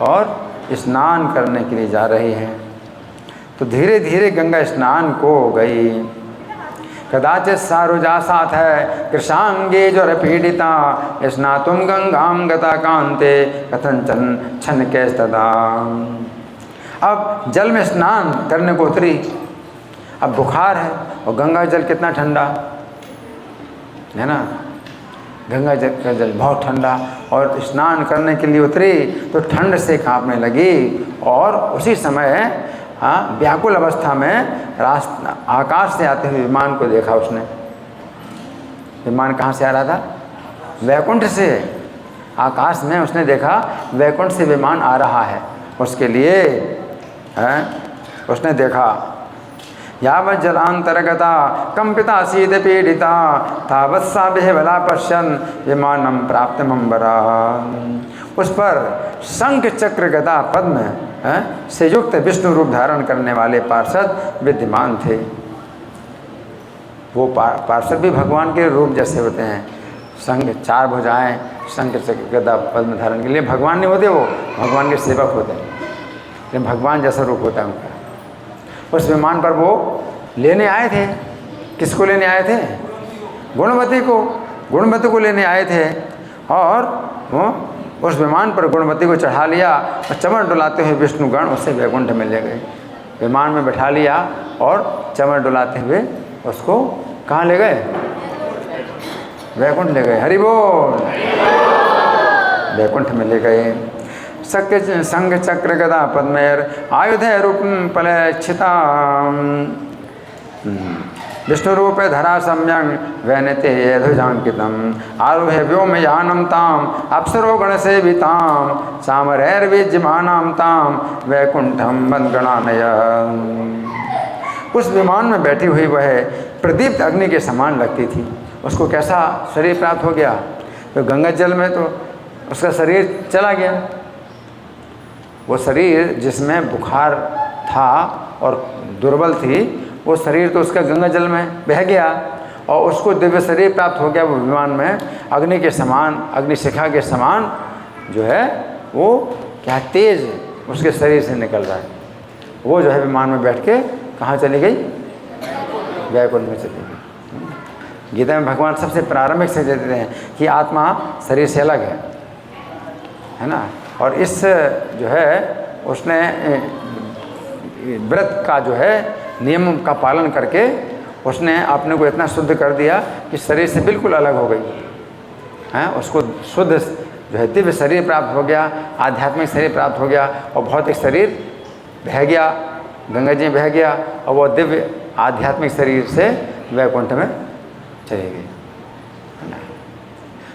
और स्नान करने के लिए जा रही है। तो धीरे धीरे गंगा स्नान को गई। कदाचित सारुजासाथ है कृशांगे ज्वर पीड़िता स्नातुम गंगाम गता कांते कथंचन छन के तदा। अब जल में स्नान करने को उतरी। अब बुखार है और गंगा जल कितना ठंडा है ना, गंगा जल का जल बहुत ठंडा, और स्नान करने के लिए उतरी तो ठंड से कांपने लगी। और उसी समय हाँ व्याकुल अवस्था में आकाश से आते हुए विमान को देखा उसने। विमान कहाँ से आ रहा था? वैकुंठ से। आकाश में उसने देखा वैकुंठ से विमान आ रहा है। उसके लिए उसने देखा यावत् जलांतर्गता कंपिता शीत पीड़िता तावत् सा बेहबला पश्यन् विमानम प्राप्त मंबरा। उस पर शंख चक्र गदा पद्म से युक्त विष्णु रूप धारण करने वाले पार्षद विद्यमान थे। वो पार्षद भी भगवान के रूप जैसे होते हैं। शंख 4 भुजाएं, शंख चक्र गदा पद्म धारण के लिए भगवान नहीं होते, वो भगवान के सेवक होते हैं, लेकिन भगवान जैसा रूप होता है उनका। उस विमान पर वो लेने आए थे। किसको लेने आए थे? गुणवती को। गुणवती को लेने आए थे और वो उस विमान पर गुणवती को चढ़ा लिया और चमर डुलाते हुए विष्णुगण उससे वैकुंठ में ले गए। विमान में बैठा लिया और चमर डुलाते हुए उसको कहाँ ले गए? वैकुंठ ले गए। हरि बोल। वैकुंठ में ले गए। संघ चक्र गदा पद्मैर आयुध रूपम फलक्षिता विष्णु रूपे धरा सम्यक वैनते यधुजांकितम आरोहे व्योमयानम ताम अप्सरो गण सेविताम सामरैर्विज्यमानाम ताम वैकुंठम वंदगणानय। उस विमान में बैठी हुई वह प्रदीप्त अग्नि के समान लगती थी। उसको कैसा शरीर प्राप्त हो गया? तो गंगा जल में तो उसका शरीर चला गया। वो शरीर जिसमें बुखार था और दुर्बल थी, वो शरीर तो उसका गंगा जल में बह गया और उसको दिव्य शरीर प्राप्त हो गया। वो विमान में अग्नि के समान, अग्निशिखा के समान जो है वो क्या तेज उसके शरीर से निकल रहा है। वो जो है विमान में बैठ के कहाँ चली गई? वैकुंठ में चली गई। गीता में भगवान सबसे प्रारंभिक से देते हैं कि आत्मा शरीर से अलग है ना। और इस जो है उसने व्रत का जो है नियम का पालन करके उसने अपने को इतना शुद्ध कर दिया कि शरीर से बिल्कुल अलग हो गई है। उसको शुद्ध जो है दिव्य शरीर प्राप्त हो गया, आध्यात्मिक शरीर प्राप्त हो गया और भौतिक शरीर बह गया, गंगा जी में बह गया और वो दिव्य आध्यात्मिक शरीर से वैकुंठ में चली गई।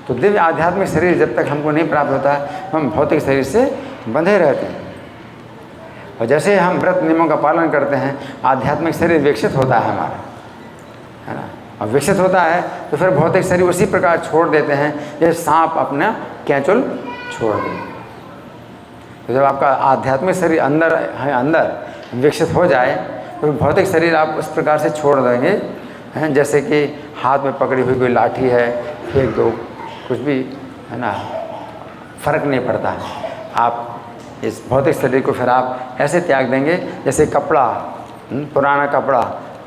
तो दिव्य आध्यात्मिक शरीर जब तक हमको नहीं प्राप्त होता है हम भौतिक शरीर से बंधे रहते हैं। और जैसे हम व्रत नियमों का पालन करते हैं आध्यात्मिक शरीर विकसित होता है हमारा, है ना। और विकसित होता है तो फिर भौतिक शरीर उसी प्रकार छोड़ देते हैं जैसे सांप अपना कैंचुल छोड़ दे। तो जब आपका आध्यात्मिक शरीर अंदर विकसित हो जाए तो भौतिक शरीर आप उस प्रकार से छोड़ देंगे हैं, जैसे कि हाथ में पकड़ी हुई कोई लाठी है, फेंक दो, कुछ भी, है ना, फर्क नहीं पड़ता। आप इस भौतिक शरीर को फिर आप ऐसे त्याग देंगे जैसे कपड़ा, पुराना कपड़ा,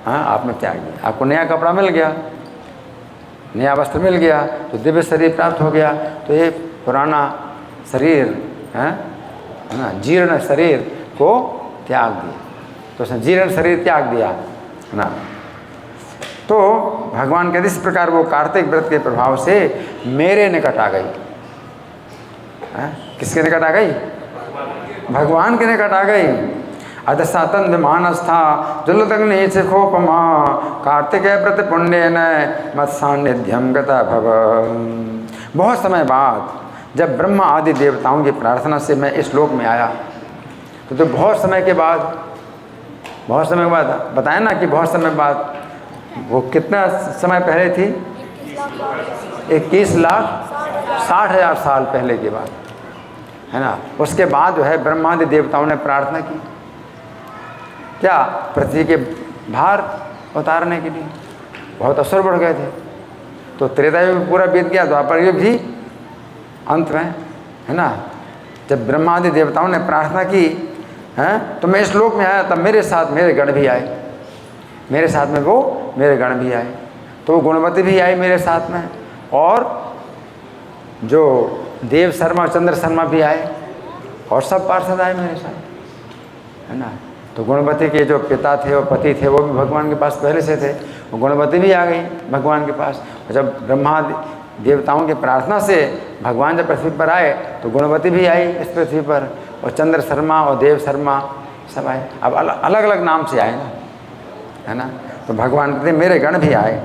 हाँ, आपने त्याग दिया, आपको नया कपड़ा मिल गया, नया वस्त्र मिल गया तो दिव्य शरीर प्राप्त हो गया। तो ये पुराना शरीर है ना, जीर्ण शरीर को त्याग दिया, तो उसने जीर्ण शरीर त्याग दिया, है ना। तो भगवान कहते इस प्रकार वो कार्तिक व्रत के प्रभाव से मेरे निकट आ गई। किसके निकट आ गई? भगवान के निकट आ गई। अदसातन विमानस्था जुलतग्नि शिखोपमा कार्तिक व्रत पुण्य न मत सान्निध्यम गता भव। बहुत समय बाद जब ब्रह्मा आदि देवताओं की प्रार्थना से मैं इस लोक में आया तो बहुत समय के बाद बताया ना कि बहुत समय बाद, वो कितना समय पहले थी? 21,60,000 साल पहले की बात, है ना। उसके बाद जो है ब्रह्मादि देवताओं ने प्रार्थना की, क्या? पृथ्वी के भार उतारने के लिए। बहुत असुर बढ़ गए थे। तो त्रेता युग पूरा बीत गया, द्वापर युग भी अंत में, है ना। जब ब्रह्मादि देवताओं ने प्रार्थना की हैं तो मैं इस लोक में आया, तब मेरे साथ मेरे गण भी आए, मेरे साथ में वो मेरे गण भी आए। तो वो गुणवती भी आई मेरे साथ में, और जो देव शर्मा चंद्र शर्मा भी आए, और सब पार्षद आए मेरे साथ, है ना। तो गुणवती के जो पिता थे वो पति थे, वो भी भगवान के पास पहले से थे, वो गुणवती भी आ गई भगवान के पास। और जब ब्रह्मा देवताओं की प्रार्थना से भगवान जब पृथ्वी पर आए तो गुणवती भी आई इस पृथ्वी पर, और चंद्र शर्मा और देव शर्मा सब आए। अब अलग अलग नाम से आए ना, है ना। तो भगवान कहते मेरे गण भी आए।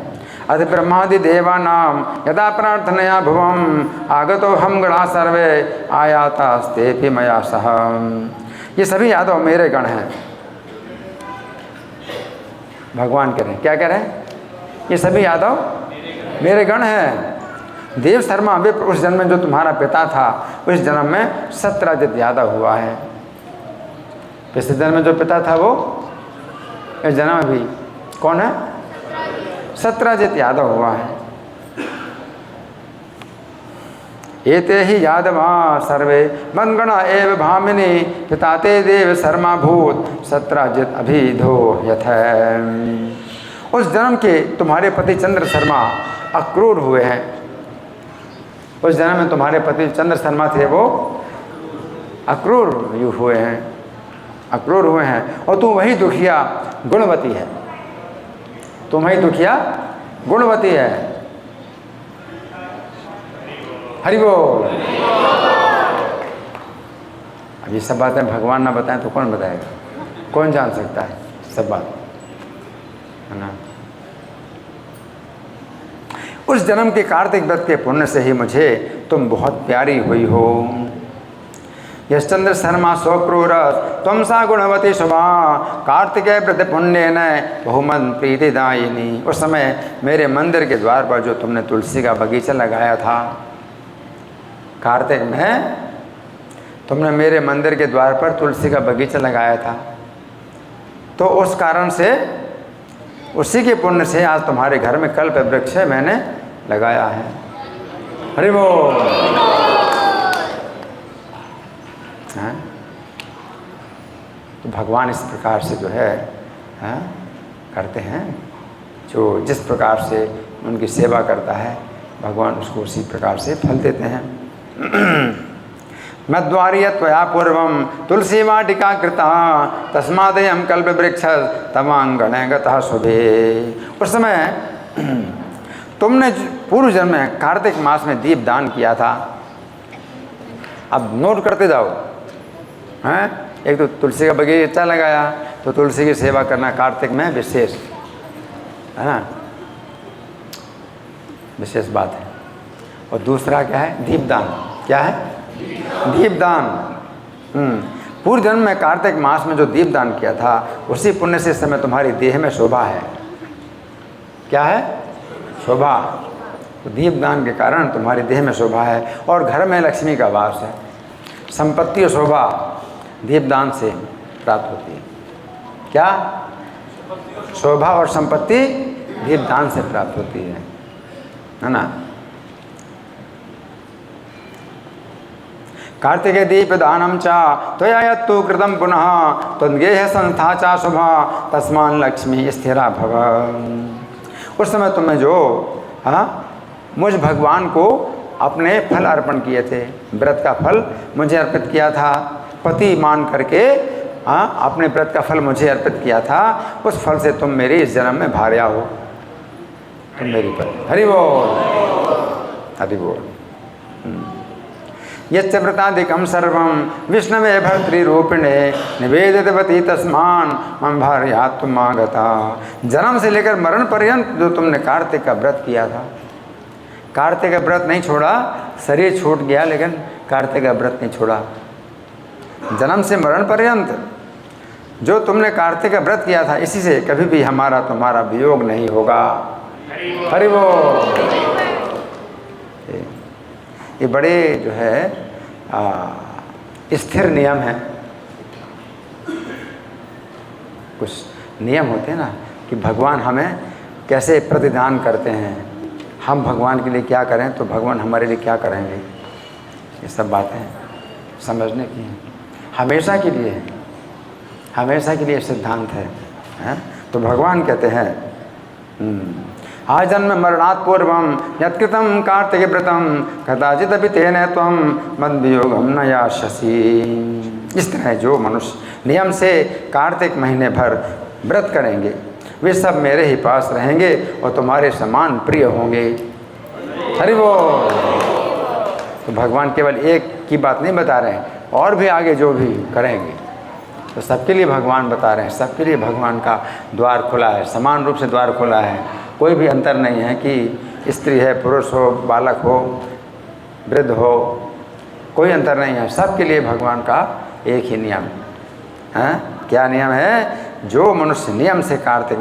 अति ब्रह्मादि देवानाम यदा प्रार्थनया भुवम आगतो हम गणा सर्वे आयातास्ते मया सह। ये सभी यादव मेरे गण हैं। भगवान कह रहे हैं, क्या कह रहे हैं? ये सभी यादव मेरे गण हैं। देव शर्मा विप्र उस जन्म में जो तुम्हारा पिता था, उस जन्म में सत्राजित यादव हुआ है। पिछले जन्म में जो पिता था वो इस जन्म में भी कौन है? सत्राजित यादव हुआ है। एते ही यादवा सर्वे मनगणा एव भामिनी पिता ते देव शर्मा भूत सत्राजित अभिधो यथ। उस जन्म के तुम्हारे पति चंद्र शर्मा अक्रूर हुए हैं। उस जन्म में तुम्हारे पति चंद्र शर्मा थे, वो अक्रूर हुए हैं, अक्रूर हुए हैं। और तू वही दुखिया गुणवती है, तुम ही दुखिया गुणवती है। हरि बोल। अब ये सब बातें भगवान ना बताएं तो कौन बताएगा? कौन जान सकता है सब बात, है ना। उस जन्म के कार्तिक व्रत के पुण्य से ही मुझे तुम बहुत प्यारी हुई हो। यश्चंद्र शर्मा स्वक्रूर त्वं सा गुणवती शुभा कार्तिकेय व्रत पुण्य न बहुमन प्रीतिदायिनी। उस समय मेरे मंदिर के द्वार पर जो तुमने तुलसी का बगीचा लगाया था, कार्तिक में तुमने मेरे मंदिर के द्वार पर तुलसी का बगीचा लगाया था, तो उस कारण से, उसी के पुण्य से आज तुम्हारे घर में कल्प वृक्ष मैंने लगाया है। हरि बोल। तो भगवान इस प्रकार से जो है करते हैं, जो जिस प्रकार से उनकी सेवा करता है भगवान उसको उसी प्रकार से फल देते हैं। मद्वार्य त्वया पूर्वम तुलसी वाटिका कृता तस्मादयं कल्प वृक्ष तवांगणे गतः शुभे। उस समय तुमने पूर्व जन्म में कार्तिक मास में दीप दान किया था। अब नोट करते जाओ, हैं? एक तो तुलसी का बगीचा लगाया, तो तुलसी की सेवा करना कार्तिक में विशेष है ना, विशेष बात है। और दूसरा क्या है? दीपदान। क्या है? दीपदान। पूर्व जन्म में कार्तिक मास में जो दीपदान किया था, उसी पुण्य से इस समय तुम्हारी देह में शोभा है। क्या है? शोभा। तो दीपदान के कारण तुम्हारी देह में शोभा है और घर में लक्ष्मी का वास है। संपत्ति और शोभा दीपदान से प्राप्त होती है। क्या? शोभा और संपत्ति दीपदान से प्राप्त होती है ना। कार्तिके दीपदानं च त्वया यत्तु कृतं पुनः त्वद्गेह संस्था च शुभा तस्मान् लक्ष्मी स्थिरा भव। उस समय तुमने जो मुझ भगवान को अपने फल अर्पण किए थे, व्रत का फल मुझे अर्पित किया था, पति मान करके अपने व्रत का फल मुझे अर्पित किया था, उस फल से तुम मेरी इस जन्म में भार्या हो, तुम मेरी पत्नी। हरि बोल, हरि बोल। यच्च व्रतादिकं सर्वं विष्णवे भर्तृरूपिणे निवेदितवती तस्मान् मम भार्या तुम आगता। जन्म से लेकर मरण पर्यंत जो तुमने कार्तिक का व्रत किया था, कार्तिक का व्रत नहीं छोड़ा, शरीर छूट गया लेकिन कार्तिक का व्रत नहीं छोड़ा। जन्म से मरण पर्यंत जो तुमने कार्तिक का व्रत किया था, इसी से कभी भी हमारा तुम्हारा वियोग नहीं होगा। हरि बोल। ये बड़े जो है स्थिर नियम है। कुछ नियम होते हैं ना कि भगवान हमें कैसे प्रतिदान करते हैं, हम भगवान के लिए क्या करें तो भगवान हमारे लिए क्या करेंगे। ये सब बातें समझने की हैं, हमेशा के लिए, हमेशा के लिए सिद्धांत है। तो भगवान कहते हैं आजन्म मरणात् पूर्वम यत्कृतं कार्तिक व्रतम कदाचिदपि तेन त्वं मद्वियोगं न यास्यसि। इस तरह जो मनुष्य नियम से कार्तिक महीने भर व्रत करेंगे, वे सब मेरे ही पास रहेंगे और तुम्हारे समान प्रिय होंगे। हरि बोल। तो भगवान केवल एक की बात नहीं बता रहे हैं, और भी आगे जो भी करेंगे तो सबके लिए भगवान बता रहे हैं। सबके लिए भगवान का द्वार खुला है, समान रूप से द्वार खुला है। कोई भी अंतर नहीं है कि स्त्री है, पुरुष हो, बालक हो, वृद्ध हो, कोई अंतर नहीं है। सबके लिए भगवान का एक ही नियम है। क्या नियम है? जो मनुष्य नियम से कार्तिक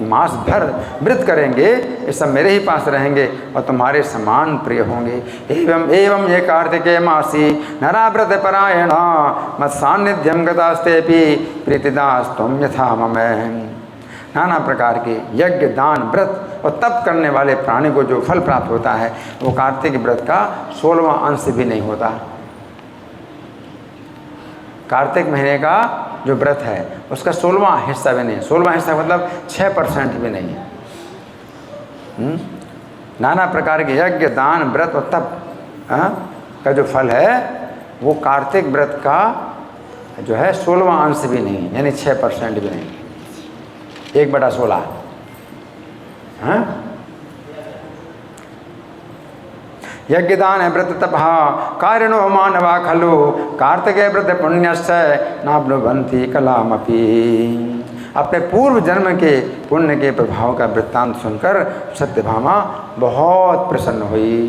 मास भर व्रत करेंगे, ये सब मेरे ही पास रहेंगे और तुम्हारे समान प्रिय होंगे। एवं ये कार्तिके मासी नरा व्रत परायण मत सान्निध्यम गतास्तेपि प्रीतिदास्तुम यथा मम। नाना प्रकार के यज्ञ, दान, व्रत और तप करने वाले प्राणी को जो फल प्राप्त होता है, वो कार्तिक व्रत का 16वां अंश भी नहीं होता। कार्तिक महीने का जो व्रत है उसका 16वां हिस्सा भी नहीं। 16वां हिस्सा मतलब 6% भी नहीं है। नाना प्रकार के यज्ञ, दान, व्रत और तप का जो फल है वो कार्तिक व्रत का जो है 16वां अंश भी नहीं है, यानी 6% भी नहीं, 1/16। यज्ञदान व्रत तपः कारिणो मानवा खलु कार्तिके व्रत पुण्यस्य नाप्नुवन्ति कलामपि। अपने पूर्व जन्म के पुण्य के प्रभाव का वृत्तांत सुनकर सत्यभामा बहुत प्रसन्न हुई।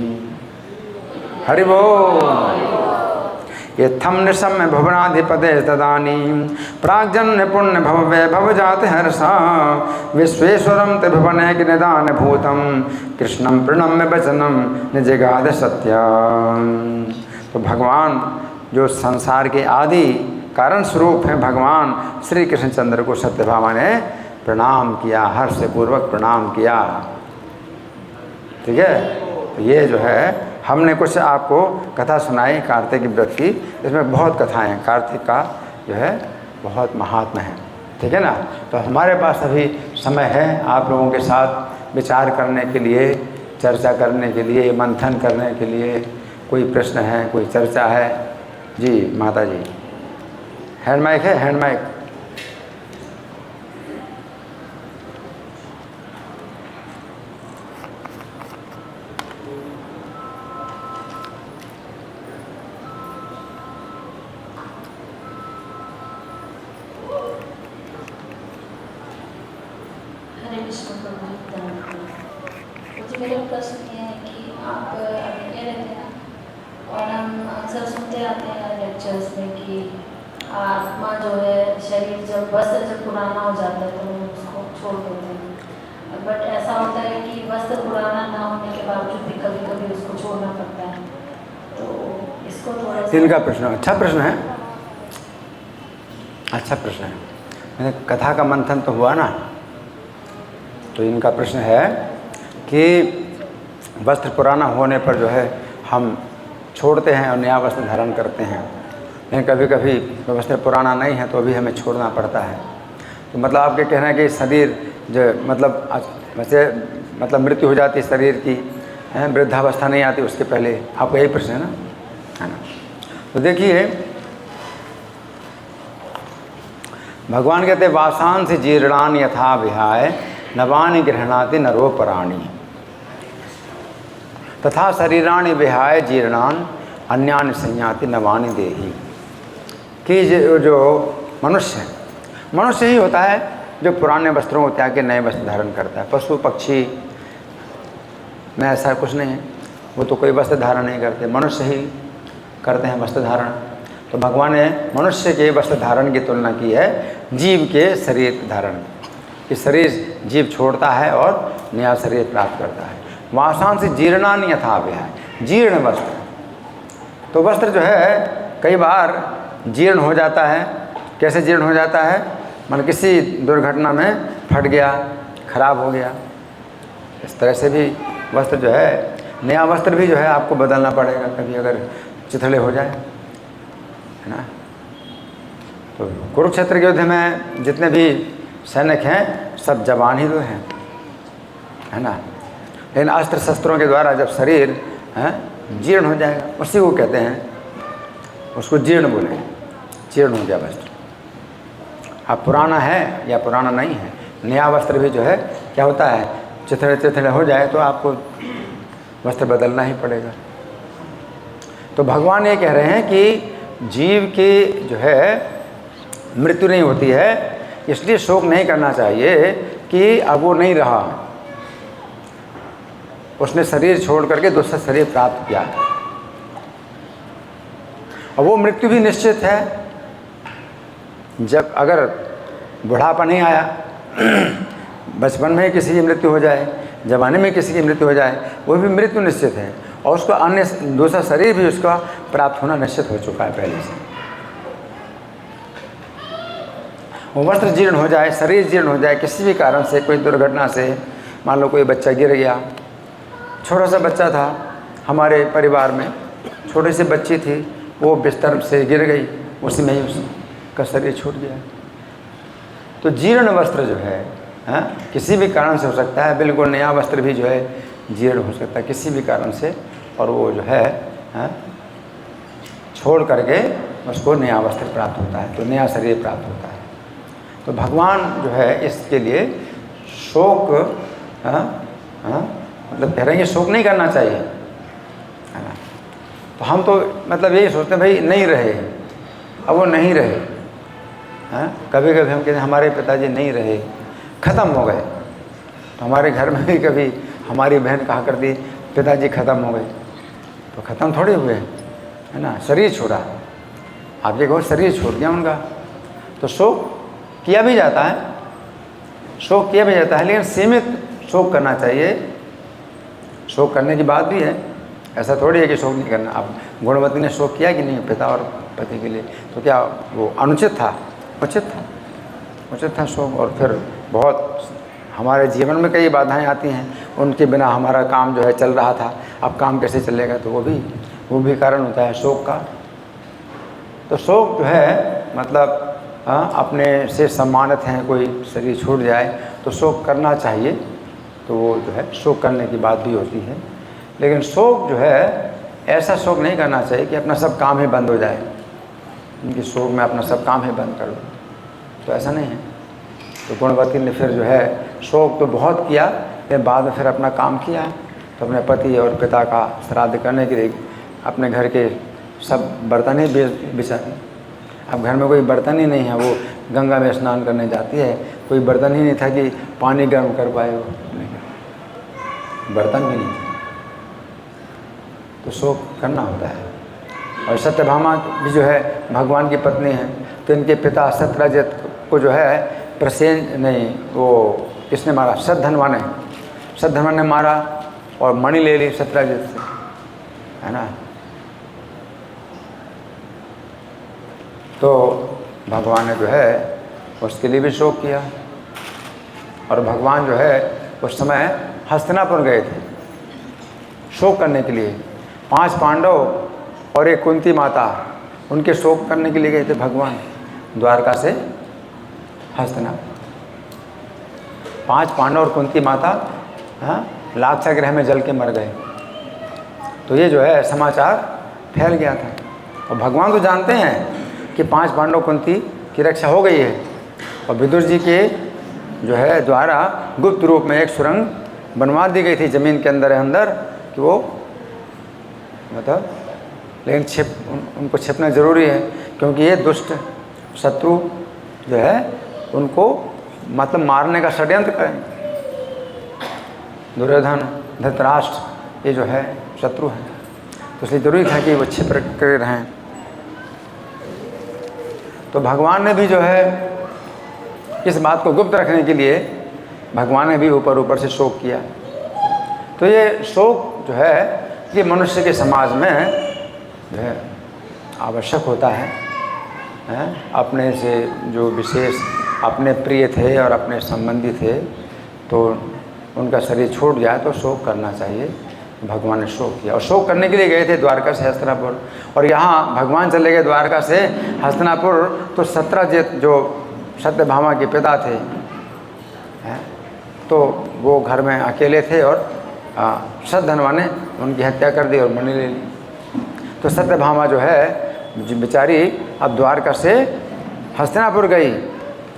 हरि बोल। इत्थम निशम्य भुवनाधिपते तदानीं प्राग्जन्य पुण्य भव वैभव जाते हर्षा विश्वेश्वरम ते भुवनेक निदान भूतम कृष्णम प्रणम्य वचनम निजगाद सत्यम। तो भगवान जो संसार के आदि कारण स्वरूप हैं, भगवान श्री कृष्णचंद्र को सत्यभामा ने प्रणाम किया, हर्ष पूर्वक प्रणाम किया। ठीक है, तो ये जो है हमने कुछ आपको कथा सुनाई कार्तिक व्रत की। इसमें बहुत कथाएं हैं, कार्तिक का जो है बहुत महात्मा है। ठीक है ना। तो हमारे पास अभी समय है आप लोगों के साथ विचार करने के लिए, चर्चा करने के लिए, मंथन करने के लिए। कोई प्रश्न है, कोई चर्चा है? जी माता जी, हैंड माइक है, हैंड माइक। मेरा प्रश्न ये है कि आप अभी रहते हैं और हम अक्सर सुनते आते हैं लेक्चर्स में कि आत्मा जो है, शरीर जब वस्त्र जब पुराना हो जाता है तो हम उसको छोड़ देते हैं। बट ऐसा होता है कि वस्त्र पुराना ना होने के बावजूद भी कभी कभी उसको छोड़ना पड़ता है। तो इसको थोड़ा सा इनका प्रश्न अच्छा प्रश्न है, अच्छा प्रश्न है। कथा का मंथन तो हुआ ना, तो इनका प्रश्न है कि वस्त्र पुराना होने पर जो है हम छोड़ते हैं और नया वस्त्र धारण करते हैं, लेकिन कभी कभी वस्त्र पुराना नहीं है तो भी हमें छोड़ना पड़ता है। तो मतलब आपके कहना है कि शरीर जो मतलब वैसे मतलब मृत्यु हो जाती है शरीर की, वृद्धावस्था नहीं आती उसके पहले, आपका यही प्रश्न है ना? तो देखिए भगवान कहते हैं वासांसि जीर्णानि यथा विहाय नवानि गृह्णाति नरोपराणि तथा शरीराणि विहाय जीर्णान अन्यानि संयाति नवानि देहि। कि जो मनुष्य है, मनुष्य ही होता है जो पुराने वस्त्रों को त्याग के नए वस्त्र धारण करता है। पशु पक्षी में ऐसा कुछ नहीं है, वो तो कोई वस्त्र धारण नहीं करते, मनुष्य ही करते हैं वस्त्र धारण। तो भगवान ने मनुष्य के वस्त्र धारण की तुलना की है जीव के शरीर धारण, कि शरीर जीव छोड़ता है और नया शरीर प्राप्त करता है। वासांसि जीर्णानि यथा विहाय, जीर्ण वस्त्र, तो वस्त्र जो है कई बार जीर्ण हो जाता है। कैसे जीर्ण हो जाता है? मान किसी दुर्घटना में फट गया, खराब हो गया, इस तरह से भी वस्त्र जो है, नया वस्त्र भी जो है आपको बदलना पड़ेगा कभी अगर चिथड़े हो जाए, है ना। तो कुरुक्षेत्र के युद्ध में जितने भी सैनिक हैं सब जवान ही तो हैं, है ना। लेकिन अस्त्र शस्त्रों के द्वारा जब शरीर जीर्ण हो जाएगा, उसी को कहते हैं, उसको जीर्ण बोले, जीर्ण हो गया वस्त्र। अब पुराना है या पुराना नहीं है, नया वस्त्र भी जो है क्या होता है, चिथड़े चिथड़े हो जाए तो आपको वस्त्र बदलना ही पड़ेगा। तो भगवान ये कह रहे हैं कि जीव की जो है मृत्यु नहीं होती है, इसलिए शोक नहीं करना चाहिए कि अब वो नहीं रहा, उसने शरीर छोड़ करके दूसरा शरीर प्राप्त किया, और वो मृत्यु भी निश्चित है। जब अगर बुढ़ापा नहीं आया, बचपन में किसी की मृत्यु हो जाए, जवानी में किसी की मृत्यु हो जाए, वो भी मृत्यु निश्चित है, और उसको अन्य दूसरा शरीर भी उसका प्राप्त होना निश्चित हो चुका है पहले से। वो वस्त्र जीर्ण हो जाए, शरीर जीर्ण हो जाए किसी भी कारण से, कोई दुर्घटना से, मान लो कोई बच्चा गिर गया, छोटा सा बच्चा था हमारे परिवार में, छोटी सी बच्ची थी, वो बिस्तर से गिर गई, उसी में ही उसका शरीर छूट गया। तो जीर्ण वस्त्र जो है किसी भी कारण से हो सकता है, बिल्कुल नया वस्त्र भी जो है जीर्ण हो सकता है किसी भी कारण से, और वो जो है छोड़ करके उसको नया वस्त्र प्राप्त होता है, तो नया शरीर प्राप्त होता है। तो भगवान जो है इसके लिए शोक मतलब कह रहे हैं शोक नहीं करना चाहिए, है ना। तो हम तो मतलब यही सोचते हैं भाई नहीं रहे, अब वो नहीं रहे, कभी कभी हम कहते हैं हमारे पिताजी नहीं रहे, ख़त्म हो गए। तो हमारे घर में भी कभी हमारी बहन कहा करती पिताजी ख़त्म हो गए, तो ख़त्म थोड़े हुए, है ना, शरीर छोड़ा, आपके को शरीर छूट गया उनका, तो शोक किया भी जाता है, शोक किया भी जाता है, लेकिन सीमित शोक करना चाहिए। शोक करने की बात भी है, ऐसा थोड़ी है कि शोक नहीं करना। अब गुणवती ने शोक किया कि नहीं पिता और पति के लिए, तो क्या वो अनुचित था? उचित था शोक। और फिर बहुत हमारे जीवन में कई बाधाएं आती हैं, उनके बिना हमारा काम जो है चल रहा था, अब काम कैसे चलेगा, तो वो भी कारण होता है शोक का। तो शोक जो है मतलब अपने से सम्मानित हैं, कोई शरीर छूट जाए तो शोक करना चाहिए, तो वो जो है शोक करने की बात भी होती है। लेकिन शोक जो है ऐसा शोक नहीं करना चाहिए कि अपना सब काम ही बंद हो जाए, उनकी शोक में अपना सब काम ही बंद कर दो, तो ऐसा नहीं है। तो गुणवती ने फिर जो है शोक तो बहुत किया, लेकिन बाद में फिर अपना काम किया। तो अपने पति और पिता का श्राद्ध करने के लिए अपने घर के सब बर्तन ही बिछाए। अब घर में कोई बर्तन ही नहीं है, वो गंगा में स्नान करने जाती है, कोई बर्तन ही नहीं था कि पानी गर्म कर पाए, वो बर्तन भी नहीं थे, तो शोक करना होता है। और सत्यभामा भी जो है भगवान की पत्नी है, तो इनके पिता सत्यराजित को जो है प्रसेन नहीं, वो किसने मारा? सद्धनवा ने मारा और मणि ले ली सत्यराजित से, है ना। तो भगवान ने जो है उसके लिए भी शोक किया। और भगवान जो है उस समय हस्तिनापुर गए थे शोक करने के लिए। 5 पांडव और एक कुंती माता, उनके शोक करने के लिए गए थे भगवान द्वारका से हस्तिनापुर। 5 पांडव और कुंती माता लाक्षागृह में जल के मर गए। तो ये जो है समाचार फैल गया था, और भगवान तो जानते हैं कि 5 पांडव कुंती की रक्षा हो गई है, और विदुर जी के जो है द्वारा गुप्त रूप में एक सुरंग बनवा दी गई थी ज़मीन के अंदर कि वो मतलब, लेकिन उनको छिपना ज़रूरी है, क्योंकि ये दुष्ट शत्रु जो है उनको मतलब मारने का षड्यंत्र करें। दुर्योधन, धृतराष्ट्र, ये जो है शत्रु हैं, तो इसलिए जरूरी था कि वो छिप कर रहें। तो भगवान ने भी जो है इस बात को गुप्त रखने के लिए भगवान ने भी ऊपर से शोक किया। तो ये शोक जो है ये मनुष्य के समाज में जो है आवश्यक होता है, अपने से जो विशेष अपने प्रिय थे और अपने संबंधी थे, तो उनका शरीर छूट जाए तो शोक करना चाहिए। भगवान ने शोक किया, और शोक करने के लिए गए थे द्वारका से हस्तिनापुर। और यहाँ भगवान चले गए द्वारका से हस्तिनापुर, तो सत्यराजित जो सत्यभामा के पिता थे, तो वो घर में अकेले थे, और सद्धनवा ने उनकी हत्या कर दी और मणि ले ली। तो सत्यभामा जो है बेचारी अब द्वारका से हस्तिनापुर गई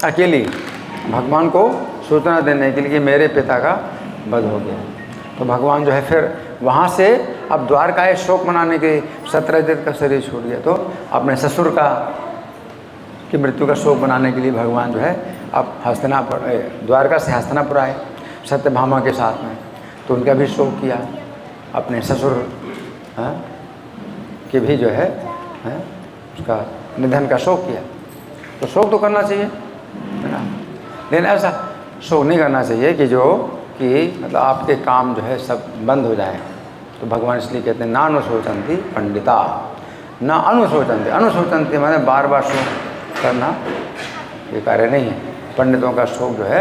अकेली, भगवान को सूचना देने के लिए कि मेरे पिता का वध हो गया। तो भगवान जो है फिर वहाँ से अब द्वारका आए शोक मनाने के, सत्यराजित का शरीर छूट गया, तो अपने ससुर की मृत्यु का शोक मनाने के लिए भगवान जो है अब हस्तिनापुर द्वारका से हस्तिनापुर आए सत्यभामा के साथ में। तो उनका भी शोक किया, अपने ससुर के भी जो है उसका निधन का शोक किया। तो शोक तो करना चाहिए, है ना, लेकिन ऐसा शोक नहीं करना चाहिए कि मतलब आपके काम जो है सब बंद हो जाए। तो भगवान इसलिए कहते हैं ना अनुशोचंती पंडिता, ना अनुशोचंती माने बार बार शोक करना ये कार्य नहीं है। पंडितों का शोक जो है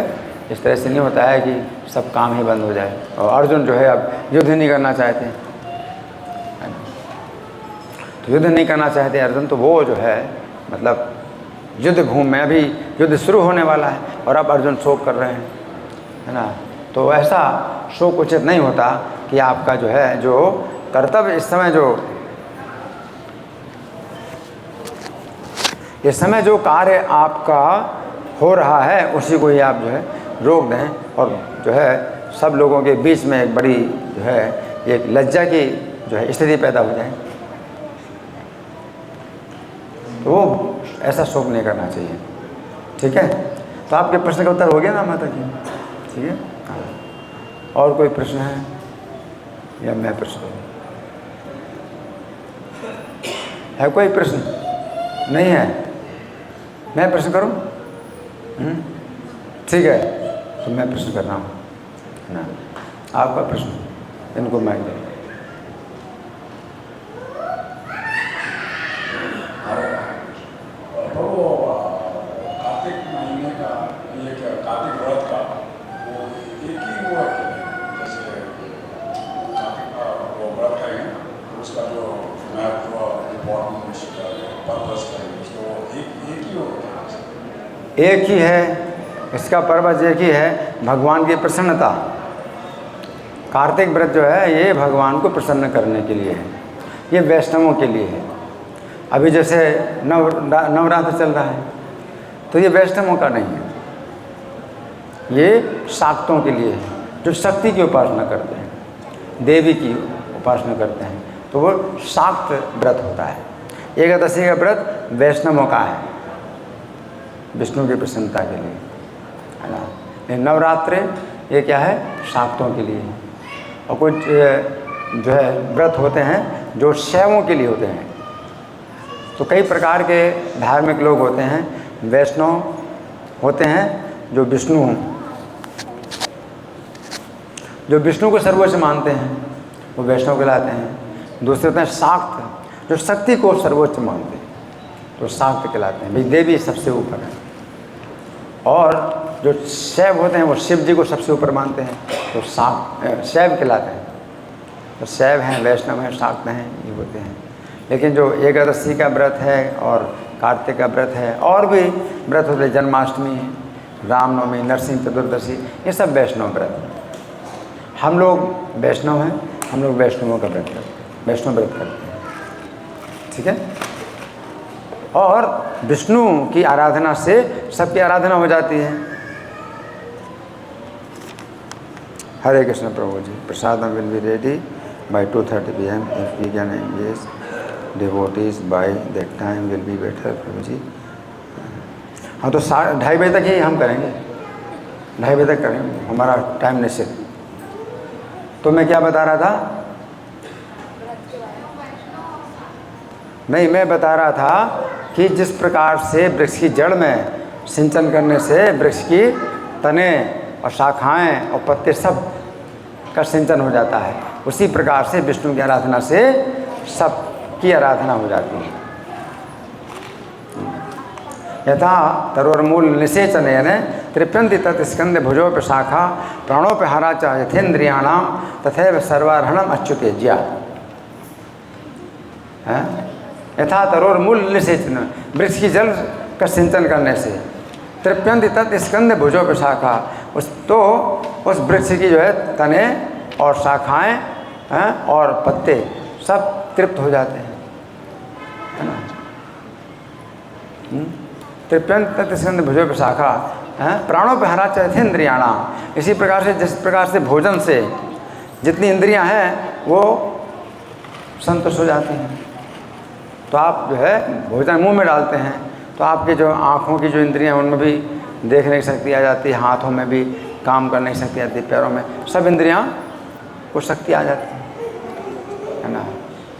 इस तरह से नहीं होता है कि सब काम ही बंद हो जाए। और अर्जुन जो है अब युद्ध नहीं करना चाहते, है ना, तो युद्ध नहीं करना चाहते अर्जुन, तो वो जो है मतलब युद्ध भूमि में अभी युद्ध शुरू होने वाला है और अब अर्जुन शोक कर रहे हैं, है ना। तो ऐसा शोक उचित नहीं होता कि आपका जो है जो कर्तव्य इस समय जो कार्य आपका हो रहा है उसी को ही आप जो है रोक दें, और जो है सब लोगों के बीच में एक बड़ी जो है एक लज्जा की जो है स्थिति पैदा हो जाए। तो वो ऐसा शोक नहीं करना चाहिए, ठीक है। तो आपके प्रश्न का उत्तर हो गया ना माता जी, ठीक है। हाँ, और कोई प्रश्न है या मैं प्रश्न है? कोई प्रश्न? नहीं है? मैं प्रश्न करूं? ठीक है, तो मैं प्रश्न कर रहा हूँ ना। आपका प्रश्न, इनको माइक दे। कार्तिक महीने का ये क्या कार्तिक व्रत का वो एक ही वो है, जैसे कार्तिक का वो व्रत करेंगे ना, उसका जो महत्व इम्पोर्टेंस पर्पस करेंगे उसको एक ही होता है। एक ही है, इसका पर्पस एक ही है, भगवान की प्रसन्नता। कार्तिक व्रत जो है ये भगवान को प्रसन्न करने के लिए है, ये वैष्णवों के लिए है। अभी जैसे नवरात्र चल रहा है तो ये वैष्णवों का नहीं है, ये शाक्तों के लिए है, जो शक्ति की उपासना करते हैं, देवी की उपासना करते हैं, तो वो शाक्त व्रत होता है। एकादशी का व्रत वैष्णवों का है, विष्णु की प्रसन्नता के लिए, है ना। ये नवरात्रि ये क्या है? शाक्तों के लिए है। और कुछ जो है व्रत होते हैं जो शैवों के लिए होते हैं। तो कई प्रकार के धार्मिक लोग होते हैं, वैष्णव होते हैं जो विष्णु को सर्वोच्च मानते हैं, वो वैष्णव कहलाते हैं। दूसरे होते हैं शाक्त, जो शक्ति को सर्वोच्च मानते हैं, तो शाक्त कहलाते हैं, भाई देवी सबसे ऊपर है। और जो शैव होते हैं वो शिव जी को सबसे ऊपर मानते हैं, तो शैव कहलाते हैं। तो शैव हैं, वैष्णव हैं, शाक्त हैं, ये होते हैं। लेकिन जो एकादशी का व्रत है और कार्तिक का व्रत है, और भी व्रत होते हैं, जन्माष्टमी, रामनवमी, नरसिंह चतुर्दशी, ये सब वैष्णव व्रत हैं। हम लोग वैष्णव हैं, हम लोग वैष्णवों का व्रत करते हैं, वैष्णव व्रत करते हैं, ठीक है। और विष्णु की आराधना से सबकी आराधना हो जाती है। हरे कृष्ण प्रभु जी। Prasadam will be ready by 2:30 PM if we can engage devotees by that time will be better प्रभु जी। हाँ, तो 2:30 बजे तक ही हम करेंगे, 2:30 बजे तक करेंगे, हमारा टाइम निश्चित। तो मैं क्या बता रहा था? नहीं, मैं बता रहा था कि जिस प्रकार से वृक्ष की जड़ में सिंचन करने से वृक्ष की तने और शाखाएं और पत्ते सब का सिंचन हो जाता है, उसी प्रकार से विष्णु की आराधना से सब की आराधना हो जाती है। यथा तरोर्मूल निषेचनेन तृप्यन्ति तत्स्कंद भुजोपि शाखा प्राणोपि हरा च यथेन्द्रियाणाम तथैव सर्वार्हणम अच्युतेज्या। यथा तरोर्मूल निषेचन, वृक्ष की जल का सिंचन करने से तृप्यन्ति तत्स्कंद भुजोपि शाखा, उस वृक्ष की जो है तने और शाखाएं और पत्ते सब तृप्त हो जाते हैं, है ना। तृप्यंत तत्स्कंद भुजोपि शाखा प्राणों पे हरा चैथेन्द्रियाणाम। इसी प्रकार से जिस प्रकार से भोजन से जितनी इंद्रियां हैं वो संतुष्ट हो जाती हैं। तो आप जो है भोजन मुंह में डालते हैं तो आपके जो आँखों की जो इंद्रियां हैं उनमें भी देखने की शक्ति आ जाती है, हाथों में भी काम करने की शक्ति आती है, पैरों में सब इंद्रियां को शक्ति आ जाती है ना।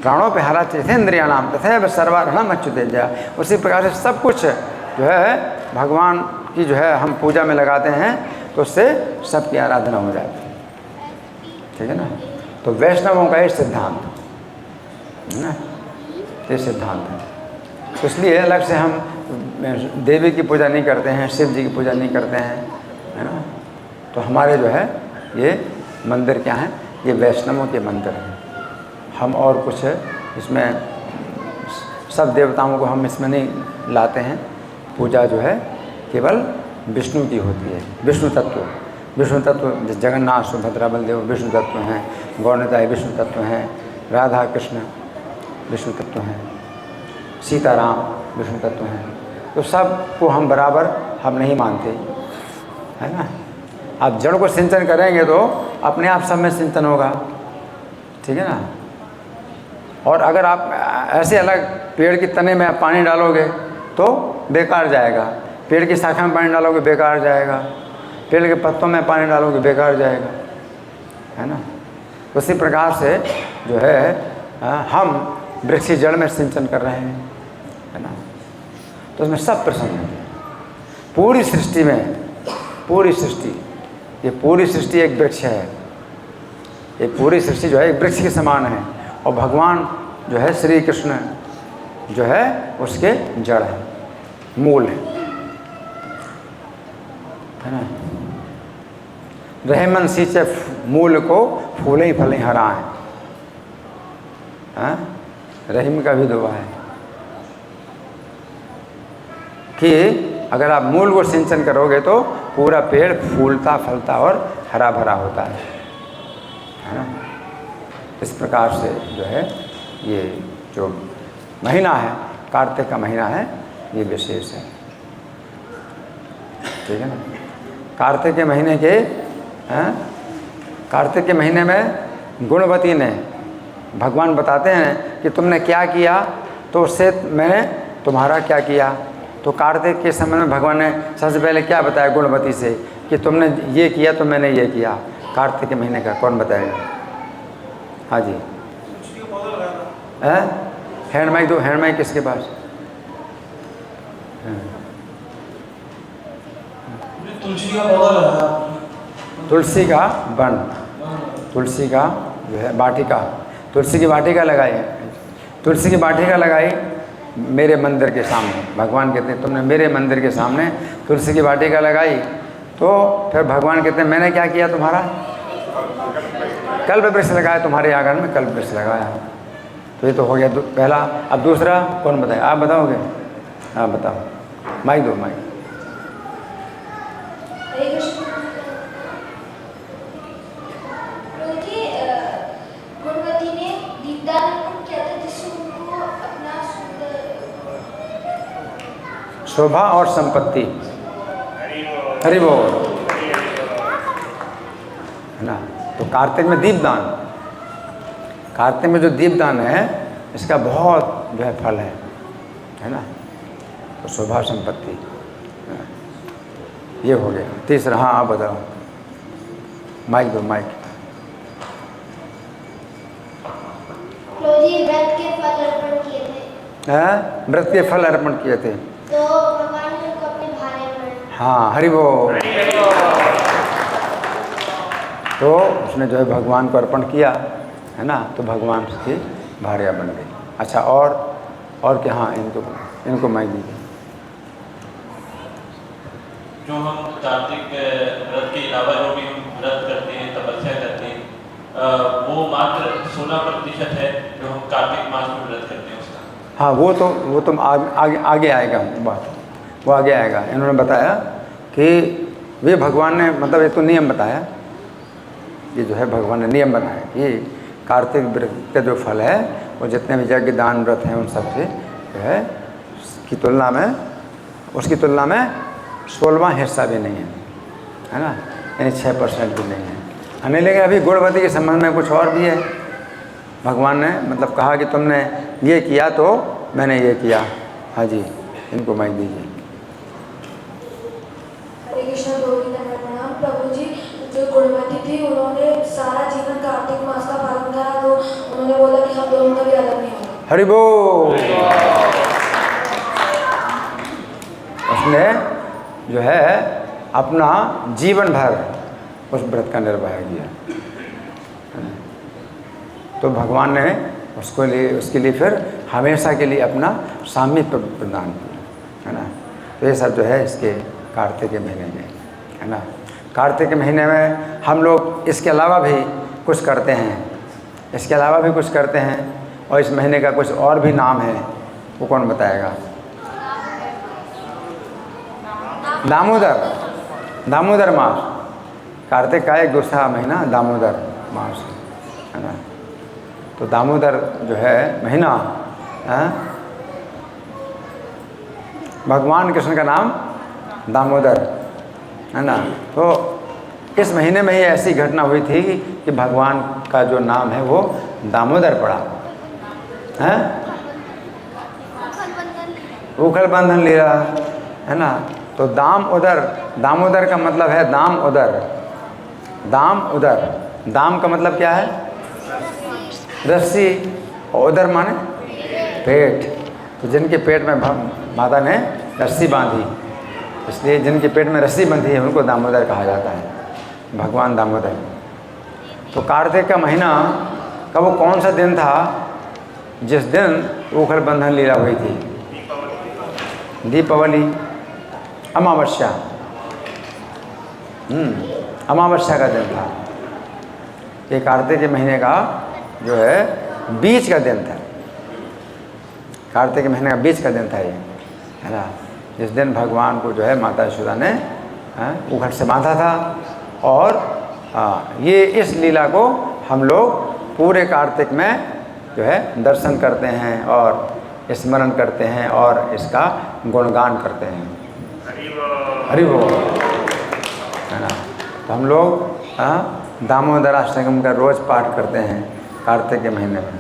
प्राणों पे हरा चैथेन्द्रियाणाम तथैव सर्वार्हणम अच्युतेज्या। उसी प्रकार से सब कुछ जो है भगवान की जो है हम पूजा में लगाते हैं तो उससे सबकी आराधना हो जाती है, ठीक है ना। तो वैष्णवों का ये सिद्धांत है ना, ये सिद्धांत है। तो इसलिए अलग से हम देवी की पूजा नहीं करते हैं, शिव जी की पूजा नहीं करते हैं, है ना। तो हमारे जो है ये मंदिर क्या हैं, ये वैष्णवों के मंदिर हैं। हम और कुछ इसमें सब देवताओं को हम इसमें नहीं लाते हैं। पूजा जो है केवल विष्णु की होती है, विष्णु तत्व। जगन्नाथ सुभद्रा बलदेव विष्णु तत्व हैं, गौरनिताई विष्णु तत्व हैं, राधा कृष्ण विष्णु तत्व हैं, सीताराम विष्णु तत्व हैं। तो सब को हम बराबर हम नहीं मानते, है ना। आप जड़ को सिंचन करेंगे तो अपने आप सब में सिंचन होगा, ठीक है ना। और अगर आप ऐसे अलग पेड़ की तने में आप पानी डालोगे तो बेकार जाएगा, पेड़ की शाखा में पानी डालोगे बेकार जाएगा, पेड़ के पत्तों में पानी डालोगे बेकार जाएगा, है ना। उसी प्रकार से जो है हम वृक्ष की जड़ में सिंचन कर रहे हैं, है ना। तो उसमें सब प्रसन्न हैं। पूरी सृष्टि में, पूरी सृष्टि, ये पूरी सृष्टि एक वृक्ष है। ये पूरी सृष्टि जो है एक वृक्ष के समान है, और भगवान जो है श्री कृष्ण जो है उसके जड़ है, मूल है ना। रहमन सींचे मूल को फूले ही फले हरा है। हाँ? रहीम का भी दुआ है कि अगर आप मूल को सिंचन करोगे तो पूरा पेड़ फूलता फलता और हरा भरा होता है ना। इस प्रकार से जो है ये जो महीना है, कार्तिक का महीना है, ये विशेष है। ठीक है ना। कार्तिक के महीने के कार्तिक के महीने में गुणवती ने, भगवान बताते हैं कि तुमने क्या किया तो उससे मैंने तुम्हारा क्या किया। तो कार्तिक के समय में भगवान ने सबसे पहले क्या बताया गुणवती से कि तुमने ये किया तो मैंने ये किया। कार्तिक के महीने का कौन बताएगा? हाँ जी, हैंड माइक दो, हैंड माइक किसके पास? तुलसी का पौधा लगाया, तुलसी का वन, तुलसी का जो है वाटिका, तुलसी की वाटिका लगाई। तुलसी की वाटिका लगाई मेरे मंदिर के सामने। भगवान कहते हैं तुमने मेरे मंदिर के सामने तुलसी की वाटिका लगाई। तो फिर भगवान कहते हैं मैंने क्या किया तुम्हारा? कल्प वृक्ष लगाया, तुम्हारे आंगन में कल्प वृक्ष लगाया। तो ये तो हो गया पहला। अब दूसरा कौन बताए? आप बताओगे? आप बताओ, माइक दो, माइक। गुणवती ने दीपदान किया था जिससे उनको अपना शोभा और संपत्ति, हरि बोल, है ना। तो कार्तिक में दीपदान, कार्तिक में जो दीपदान है इसका बहुत जो है फल है ना। तो शोभा संपत्ति ये हो गया। तीसरा, हाँ आप बताओ, माइक दो, माइक। व्रत के फल अर्पण किए थे। व्रत के फल अर्पण किए थे तो भगवान ने उनको अपने भारे में। हाँ, हरि बोल। तो उसने जो है भगवान को अर्पण किया है ना, तो भगवान उसकी भार्या बन गई। अच्छा, और क्या? हाँ, इनको माइक दीजिए। जो हम कार्तिक व्रत के अलावा जो भी हम व्रत करते हैं, तपस्या करते हैं, वो मात्र 16% है जो हम कार्तिक मास में व्रत करते हैं उसका। हाँ, वो तो आगे आएगा बात, वो आगे आएगा। इन्होंने बताया कि वे भगवान ने, मतलब ये तो नियम बताया, ये जो है भगवान ने नियम बनाया कि कार्तिक व्रत का जो फल है वो जितने भी यज्ञ दान व्रत हैं उन सब से जो है उसकी तुलना में 16वां हिस्सा भी नहीं है ना, यानी 6% भी नहीं है। हमें लेकिन अभी गुणवती के संबंध में कुछ और भी है। भगवान ने मतलब कहा कि तुमने ये किया तो मैंने ये किया। हाँ जी, इनको माइक दीजिए। हरे कृष्ण, प्रणाम। प्रभु जी, जो गुणवती थी उन्होंने सारा जीवन कार्तिक मास का पालन करा, तो उन्होंने बोला कि हम दोनों कभी अलग नहीं होंगे। हरि बोल। उसने जो है अपना जीवन भर उस व्रत का निर्वाह किया। तो भगवान ने उसके लिए फिर हमेशा के लिए अपना सामीप्य प्रदान किया, है ना। तो ये सब जो है इसके कार्तिक के महीने में, है ना। कार्तिक के महीने में हम लोग इसके अलावा भी कुछ करते हैं, और इस महीने का कुछ और भी नाम है, वो कौन बताएगा? दामोदर मास। कार्तिक का एक दूसरा महीना दामोदर मास है ना। तो दामोदर जो है महीना, भगवान कृष्ण का नाम दामोदर है ना। तो इस महीने में ही ऐसी घटना हुई थी कि भगवान का जो नाम है वो दामोदर पड़ा है। उखल बंधन लीला है ना। तो दामोदर का मतलब है दाम उदर। दाम का मतलब क्या है? रस्सी, और उदर माने पेट। तो जिनके पेट में माता ने रस्सी बांधी, इसलिए जिनके पेट में रस्सी बंधी है उनको दामोदर कहा जाता है, भगवान दामोदर। तो कार्तिक का महीना का वो कौन सा दिन था जिस दिन ऊखल बंधन लीला हुई थी? दीपावली, अमावस्या, अमावस्या का दिन था। ये कार्तिक के महीने का जो है बीच का दिन था, कार्तिक के महीने का बीच का दिन था ये, है ना, जिस दिन भगवान को जो है माता यशोदा ने ऊखल से बांधा था। और ये इस लीला को हम लोग पूरे कार्तिक में जो है दर्शन करते हैं और स्मरण करते हैं और इसका गुणगान करते हैं। हरि बोल, है ना। तो हम लोग दामोदराष्टकम का रोज़ पाठ करते हैं कार्तिक के महीने में,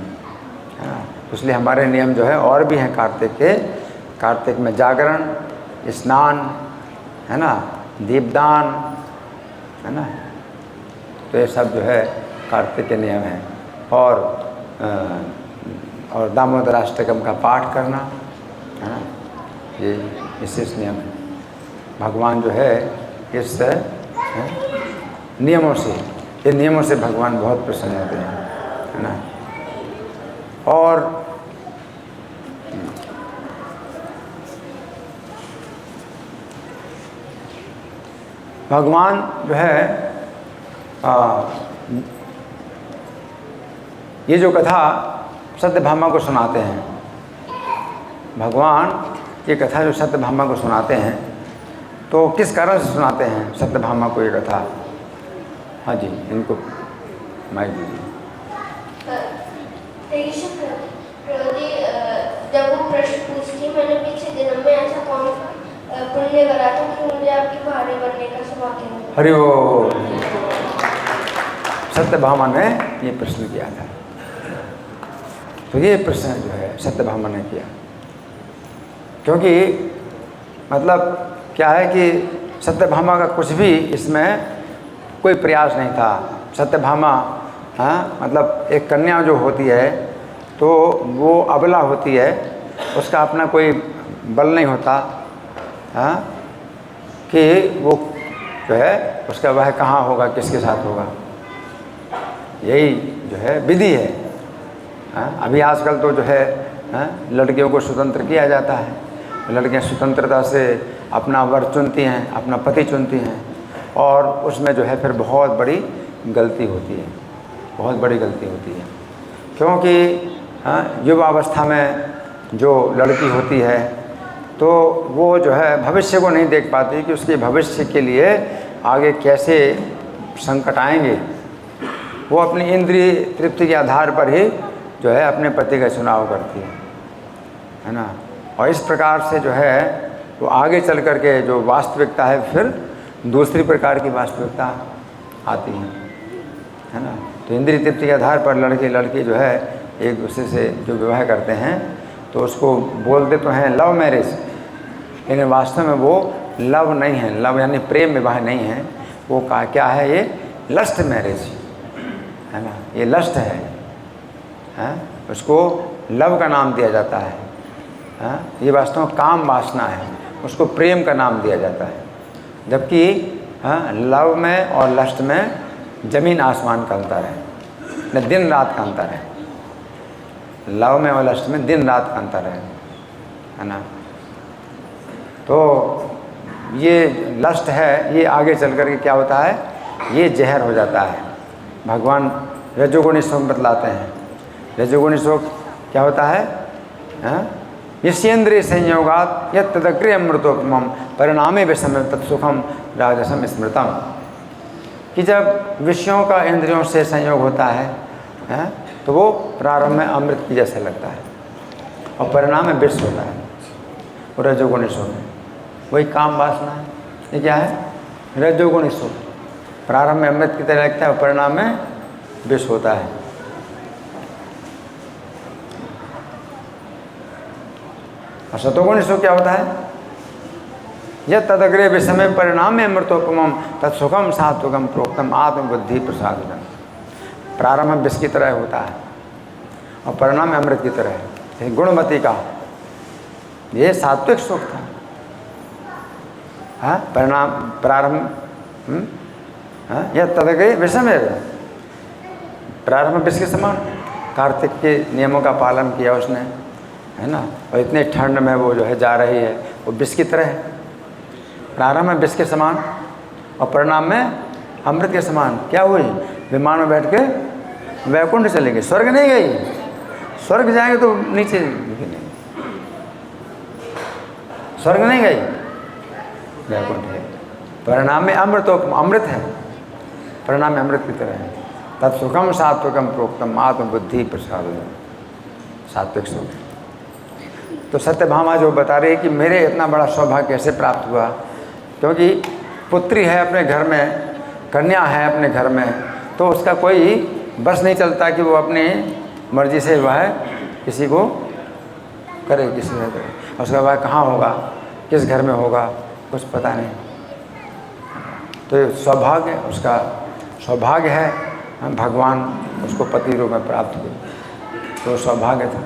है ना। इसलिए हमारे नियम जो है और भी हैं कार्तिक के। कार्तिक में जागरण, स्नान, है ना, दीपदान, है ना। तो ये सब जो है कार्तिक के नियम हैं। और दामोदराष्टकम का पाठ करना, है ना, ये विशेष नियम है। भगवान जो है इस नियमों से, ये नियमों से भगवान बहुत प्रसन्न होते हैं, है ना। और भगवान जो है ये जो कथा सत्यभामा को सुनाते हैं, भगवान ये कथा जो सत्यभामा को सुनाते हैं, तो किस कारण से सुनाते हैं सत्यभामा को ये कथा? हाँ जी, इनको माइक दीजिए। जब वो प्रश्न पूछती, मैंने पिछले जन्म में ऐसा कौन पुण्य करा था कि मुझे आपकी भार्य बनने का सौभाग्य मिला? हरि बोल। सत्यभामा ने ये प्रश्न किया था। तो ये प्रश्न जो है सत्यभामा ने किया, क्योंकि मतलब क्या है कि सत्यभामा का कुछ भी इसमें कोई प्रयास नहीं था। सत्यभामा मतलब एक कन्या जो होती है तो वो अबला होती है, उसका अपना कोई बल नहीं होता कि वो जो है उसका वह कहाँ होगा, किसके साथ होगा, यही जो है विधि है। अभी आजकल तो जो है लड़कियों को स्वतंत्र किया जाता है, लड़कियां स्वतंत्रता से अपना वर चुनती हैं, अपना पति चुनती हैं, और उसमें जो है फिर बहुत बड़ी गलती होती है, बहुत बड़ी गलती होती है। क्योंकि युवावस्था में जो लड़की होती है तो वो जो है भविष्य को नहीं देख पाती कि उसके भविष्य के लिए आगे कैसे संकट आएंगे। वो अपनी इंद्रिय तृप्ति के आधार पर ही जो है अपने पति का चुनाव करती है ना। और इस प्रकार से जो है वो आगे चल कर के जो वास्तविकता है फिर दूसरी प्रकार की वास्तविकता आती है ना। तो इंद्रिय तृप्ति के आधार पर लड़के लड़की जो है एक दूसरे से जो विवाह करते हैं तो उसको बोलते तो हैं लव मैरिज, लेकिन वास्तव में वो लव नहीं है, लव यानी प्रेम विवाह नहीं है, वो क्या है, ये लस्ट मैरिज है ना, ये लस्ट है, उसको लव का नाम दिया जाता है, ये वास्तव में काम वासना है, उसको प्रेम का नाम दिया जाता है। जबकि लव में और लस्ट में ज़मीन आसमान का अंतर है, न दिन रात का अंतर है। लव में और लस्ट में दिन रात का अंतर है ना। तो ये लस्ट है, ये आगे चल कर के क्या होता है, ये जहर हो जाता है। भगवान रजोगुणी शोक बतलाते हैं। रजोगुणी शोक क्या होता है, यस्येन्द्रिय संयोगात यत् तदग्रे अमृतोपमम परिणामे विषम तत्सुखम राजसम स्मृतम, कि जब विषयों का इंद्रियों से संयोग होता है तो वो प्रारंभ में अमृत की जैसा लगता है और परिणाम में विष होता है। वो रजोगुणी शोक है, वही काम वासना है। ये क्या है, रजोगुणी शोक। प्रारंभ में अमृत की तरह लगता है और परिणाम में विष होता है। और सतोगुणी सुख क्या होता है, यह तदग्रे विषमे परिणाम में अमृतोपमम तत्सुखम सात्विकम प्रोक्तम आत्मबुद्धि प्रसादम। प्रारंभ में विष की तरह होता है और परिणाम में अमृत की तरह है। गुणमती का ये सात्विक सुख था, हाँ परिणाम प्रारंभ यह तदगय विषमेव, प्रारंभ विष के समान। कार्तिक के नियमों का पालन किया उसने, है ना, और इतने ठंड में वो जो है जा रही है, वो विष की तरह है। प्रारंभ में विष के समान और परिणाम में अमृत के समान। क्या हुई? विमान में बैठ के वैकुंठ चली गई, स्वर्ग नहीं गई। स्वर्ग जाएंगे तो नीचे नहीं, स्वर्ग नहीं गई, वैकुंठ है। परिणाम में अमृत, तो अमृत है, परिणाम में अमृत की तरह है। तत्सुखम सात्विकम प्रोक्तम आत्मबुद्धि प्रसाद, सात्विक सुख। तो सत्यभामा जो बता रही है कि मेरे इतना बड़ा सौभाग्य कैसे प्राप्त हुआ, क्योंकि पुत्री है अपने घर में, कन्या है अपने घर में, तो उसका कोई बस नहीं चलता कि वो अपनी मर्जी से वह किसी को करे, किसी को करे। और उसका वह कहाँ होगा, किस घर में होगा, कुछ पता नहीं। तो ये सौभाग्य, उसका सौभाग्य है, भगवान उसको पति रूप में प्राप्त हुए, तो सौभाग्य था।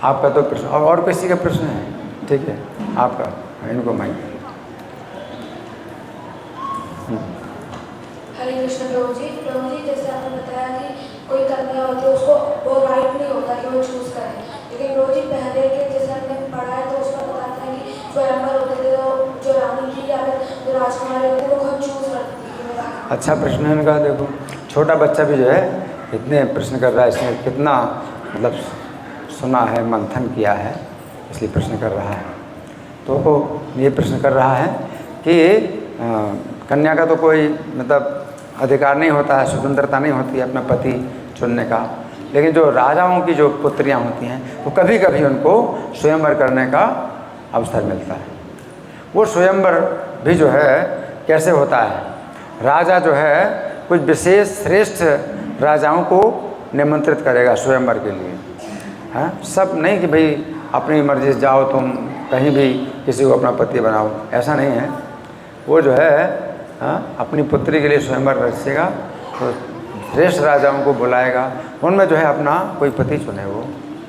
आपका तो प्रश्न, और किसी का प्रश्न है? ठीक है, आपका, इनको माइक। हरे कृष्ण प्रभु जी। प्रभु जी, जैसे आपने बताया कि कोई कन्या होती है उसको वो राइट नहीं होता कि वो चूज़ करे, लेकिन प्रभु जी पहले के जैसे हमने पढ़ा है तो उसमें बताते हैं कि स्वयंवर होते थे तो जो रानी थी या फिर जो राजकुमारी होती थी वो खुद चूज़ करती थी। अच्छा प्रश्न है इनका। देखो छोटा बच्चा भी जो है इतने प्रश्न कर रहा है, इसने कितना मतलब सुना है, मंथन किया है, इसलिए प्रश्न कर रहा है। तो ये प्रश्न कर रहा है कि कन्या का तो कोई मतलब अधिकार नहीं होता है, स्वतंत्रता नहीं होती है अपना पति चुनने का, लेकिन जो राजाओं की जो पुत्रियां होती हैं वो कभी कभी उनको स्वयंवर करने का अवसर मिलता है। वो स्वयंवर भी जो है कैसे होता है, राजा जो है कुछ विशेष श्रेष्ठ राजाओं को निमंत्रित करेगा स्वयंवर के लिए, हाँ, सब नहीं कि भाई अपनी मर्जी से जाओ तुम कहीं भी किसी को अपना पति बनाओ, ऐसा नहीं है। वो जो है अपनी पुत्री के लिए स्वयंवर रचेगा, तो श्रेष्ठ राजाओं को बुलाएगा, उनमें जो है अपना कोई पति चुने वो,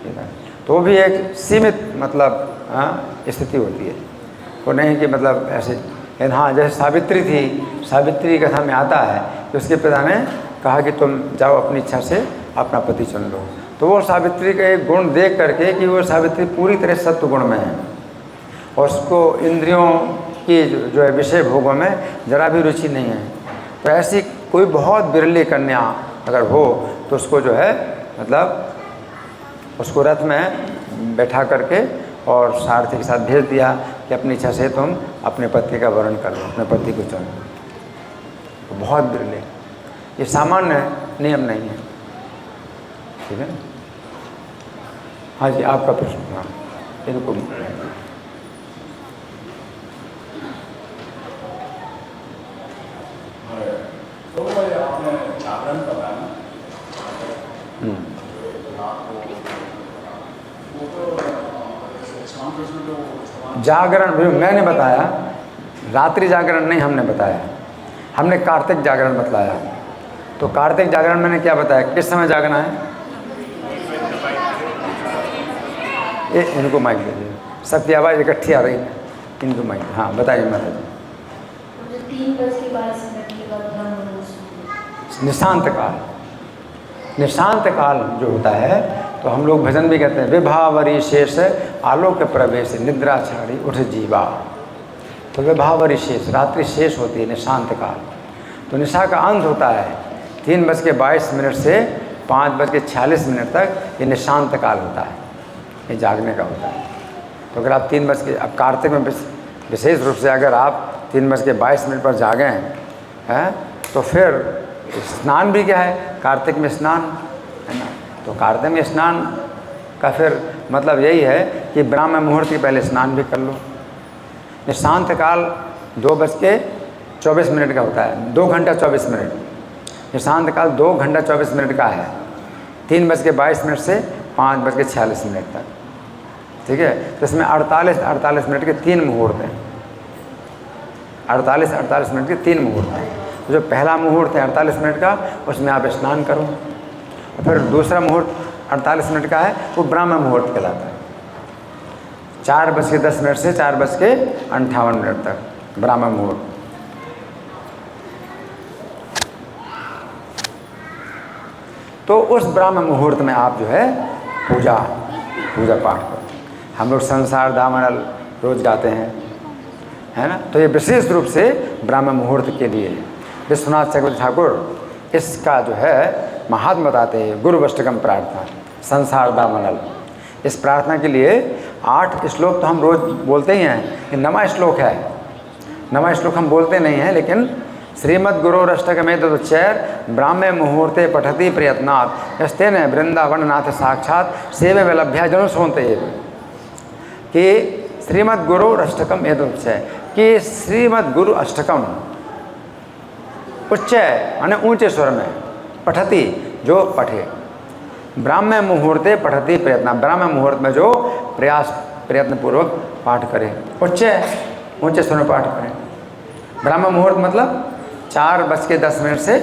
ठीक है। तो वो भी एक सीमित मतलब स्थिति होती है, वो नहीं कि मतलब ऐसे। हाँ, जैसे सावित्री थी, सावित्री कथा में आता है कि उसके पिता ने कहा कि तुम जाओ अपनी इच्छा से अपना पति चुन लो, तो वो सावित्री का एक गुण देख करके कि वो सावित्री पूरी तरह सत्व गुण में है और उसको इंद्रियों की जो है विषय भोगों में जरा भी रुचि नहीं है, तो ऐसी कोई बहुत बिरली कन्या अगर हो तो उसको जो है मतलब उसको रथ में बैठा करके और सारथी के साथ भेज दिया कि अपनी इच्छा से तुम अपने पति का वर्ण कर लो, अपने पति को चुनो। तो बहुत बिरले, ये सामान्य नियम नहीं है, ठीक है। हाँ जी, आपका प्रश्न था, इनको तो आपने जागरण बताया ना, जागरण भी मैंने बताया, रात्रि जागरण नहीं हमने बताया, हमने कार्तिक जागरण बताया। तो कार्तिक जागरण मैंने क्या बताया, किस समय जागना है? ये इनको माइक दीजिए, सबकी आवाज़ इकट्ठी आ रही है, इनको माइक। हाँ बताइए माता जी। 3:22 के बाद निशांत काल, निशांत काल जो होता है तो हम लोग भजन भी कहते हैं, विभावरी शेष आलोक प्रवेश निद्रा छाड़ी उठ जीवा। तो विभावरी शेष, रात्रि शेष होती है, निशांत काल। तो निशा का अंत होता है 3:22 से 5:46 तक, ये निशांत काल होता है, ये जागने का होता है। तो अगर आप 3 बज के, अब कार्तिक में विशेष रूप से अगर आप 3:22 पर जागें हैं तो फिर स्नान भी क्या है, कार्तिक में स्नान है ना। तो कार्तिक में स्नान का फिर मतलब यही है कि ब्राह्मण मुहूर्त के पहले स्नान भी कर लो। निशांत काल 2:24 का होता है, 2 घंटा 24 मिनट। निशांत काल 2 घंटा 24 मिनट का है, 3:22 से 5:46 तक, ठीक है। तो इसमें 48 मिनट के 3 मुहूर्त हैं, 48 मिनट के 3 मुहूर्त हैं। जो पहला मुहूर्त है 48 मिनट का, उसमें आप स्नान करो, और फिर दूसरा मुहूर्त 48 मिनट का है, वो ब्राह्म मुहूर्त कहलाता है। 4:10 से 4:58 तक ब्राह्म मुहूर्त। तो उस ब्राह्म मुहूर्त में आप जो है पूजा पाठ करो। हम लोग संसार दामनल रोज गाते हैं, है ना। तो ये विशेष रूप से ब्राह्म मुहूर्त के लिए विश्वनाथ चक्रवर्ती ठाकुर इसका जो है महात्म बताते हैं। गुरु अष्टकम प्रार्थना संसार दामनल, इस प्रार्थना के लिए 8 श्लोक तो हम रोज बोलते ही हैं। ये नवा श्लोक है, नवा श्लोक हम बोलते नहीं हैं, लेकिन श्रीमद् गुरोरष्टकमे तदुच्चैर ब्राह्मे मुहूर्ते पठति प्रयत्नात् यस्तेन वृंदावन नाथ साक्षात सेवे वलभ्या जनु सोनते कि श्रीमद् गुरु अष्टकम एतदुच्चय कि श्रीमद् गुरु अष्टकम उच्चय माने ऊंचे स्वर में, पठति जो पढ़े, ब्राह्म मुहूर्ते पठति प्रयत्न, ब्राह्म मुहूर्त में जो प्रयत्न पूर्वक पाठ करे, उच्चय ऊंचे स्वर में पाठ करें। ब्राह्म मुहूर्त मतलब 4:10 से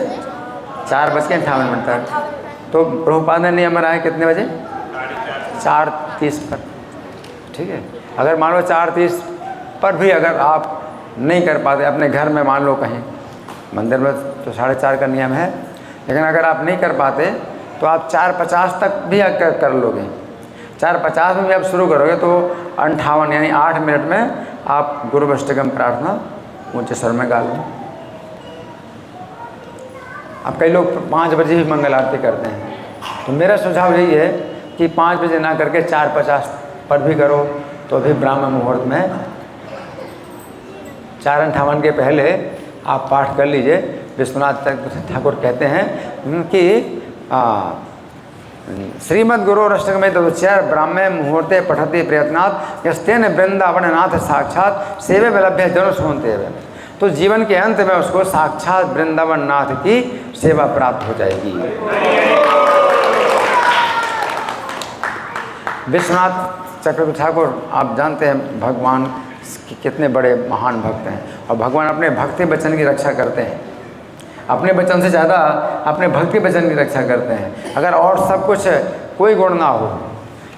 4:58 तक। तो प्रभुपाद ने नियम बनाया कितने बजे? 4:30 पर, ठीक है। अगर मान लो 4:30 पर भी अगर आप नहीं कर पाते अपने घर में, मान लो कहीं मंदिर में तो 4:30 का नियम है, लेकिन अगर आप नहीं कर पाते तो आप 4:50 तक भी कर लोगे। 4:50 में भी आप शुरू करोगे तो 58 यानी 8 मिनट में आप गुरु अष्टकम प्रार्थना ऊंचे स्वर में गा लो। अब कई लोग 5 बजे ही मंगल आरती करते हैं, तो मेरा सुझाव यही है कि 5 बजे ना करके 4:50 पर भी करो तो भी ब्राह्म मुहूर्त में 4:58 के पहले आप पाठ कर लीजिए। विश्वनाथ ठाकुर कहते हैं कि श्रीमद् गुरु अष्टकमे तदुच्चैर ब्राह्मे मुहूर्ते पठति प्रयत्नात् यस्तेन वृंदावन नाथ साक्षात सेवे वलभ्य जनु सोनते। तो जीवन के अंत में उसको साक्षात वृंदावन नाथ की सेवा प्राप्त हो जाएगी। विश्वनाथ चक्रवर्ती ठाकुर आप जानते हैं भगवान कितने बड़े महान भक्त हैं, और भगवान अपने भक्ति वचन की रक्षा करते हैं। अपने वचन से ज़्यादा अपने भक्ति वचन की रक्षा करते हैं। अगर और सब कुछ कोई गुण ना हो,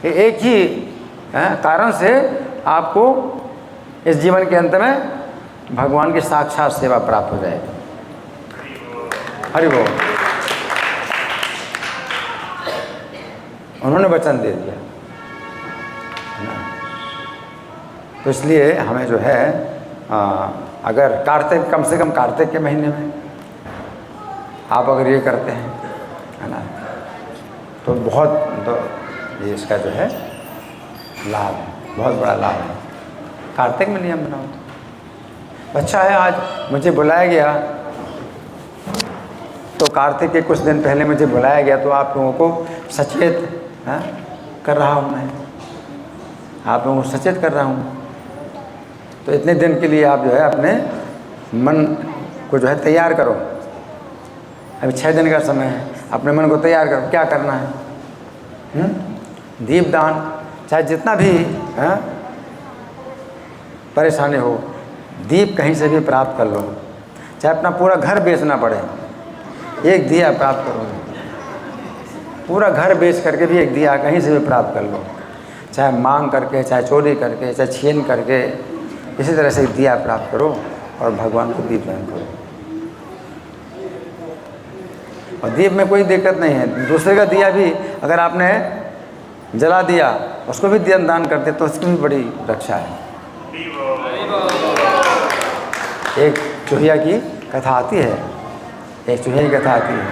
एक ही कारण से आपको इस जीवन के अंत में भगवान की साक्षात सेवा प्राप्त हो जाएगी। हरि बोल। उन्होंने वचन दे दिया, तो इसलिए हमें जो है अगर कार्तिक, कम से कम कार्तिक के महीने में आप अगर ये करते हैं, है ना, तो बहुत तो ये इसका जो है लाभ है, बहुत बड़ा लाभ है। कार्तिक में नियम बनाओ। अच्छा है, आज मुझे बुलाया गया, तो कार्तिक के कुछ दिन पहले मुझे बुलाया गया, तो आप लोगों को सचेत कर रहा हूँ मैं, आप लोगों को सचेत कर रहा हूँ। तो इतने दिन के लिए आप जो है अपने मन को जो है तैयार करो। अभी 6 दिन का समय है, अपने मन को तैयार करो। क्या करना है? दीपदान, चाहे जितना भी परेशानी हो, दीप कहीं से भी प्राप्त कर लो। चाहे अपना पूरा घर बेचना पड़े, एक दिया प्राप्त करो। पूरा घर बेच करके भी एक दिया कहीं से भी प्राप्त कर लो, चाहे मांग करके, चाहे चोरी करके, चाहे छीन करके, इसी तरह से एक दिया प्राप्त करो और भगवान को दीपदान करो। और दीप में कोई दिक्कत नहीं है। दूसरे का दिया भी अगर आपने जला दिया, उसको भी दान करते तो उसकी भी बड़ी रक्षा है। एक चूहिया की कथा आती है, एक चूहिया की कथा आती है।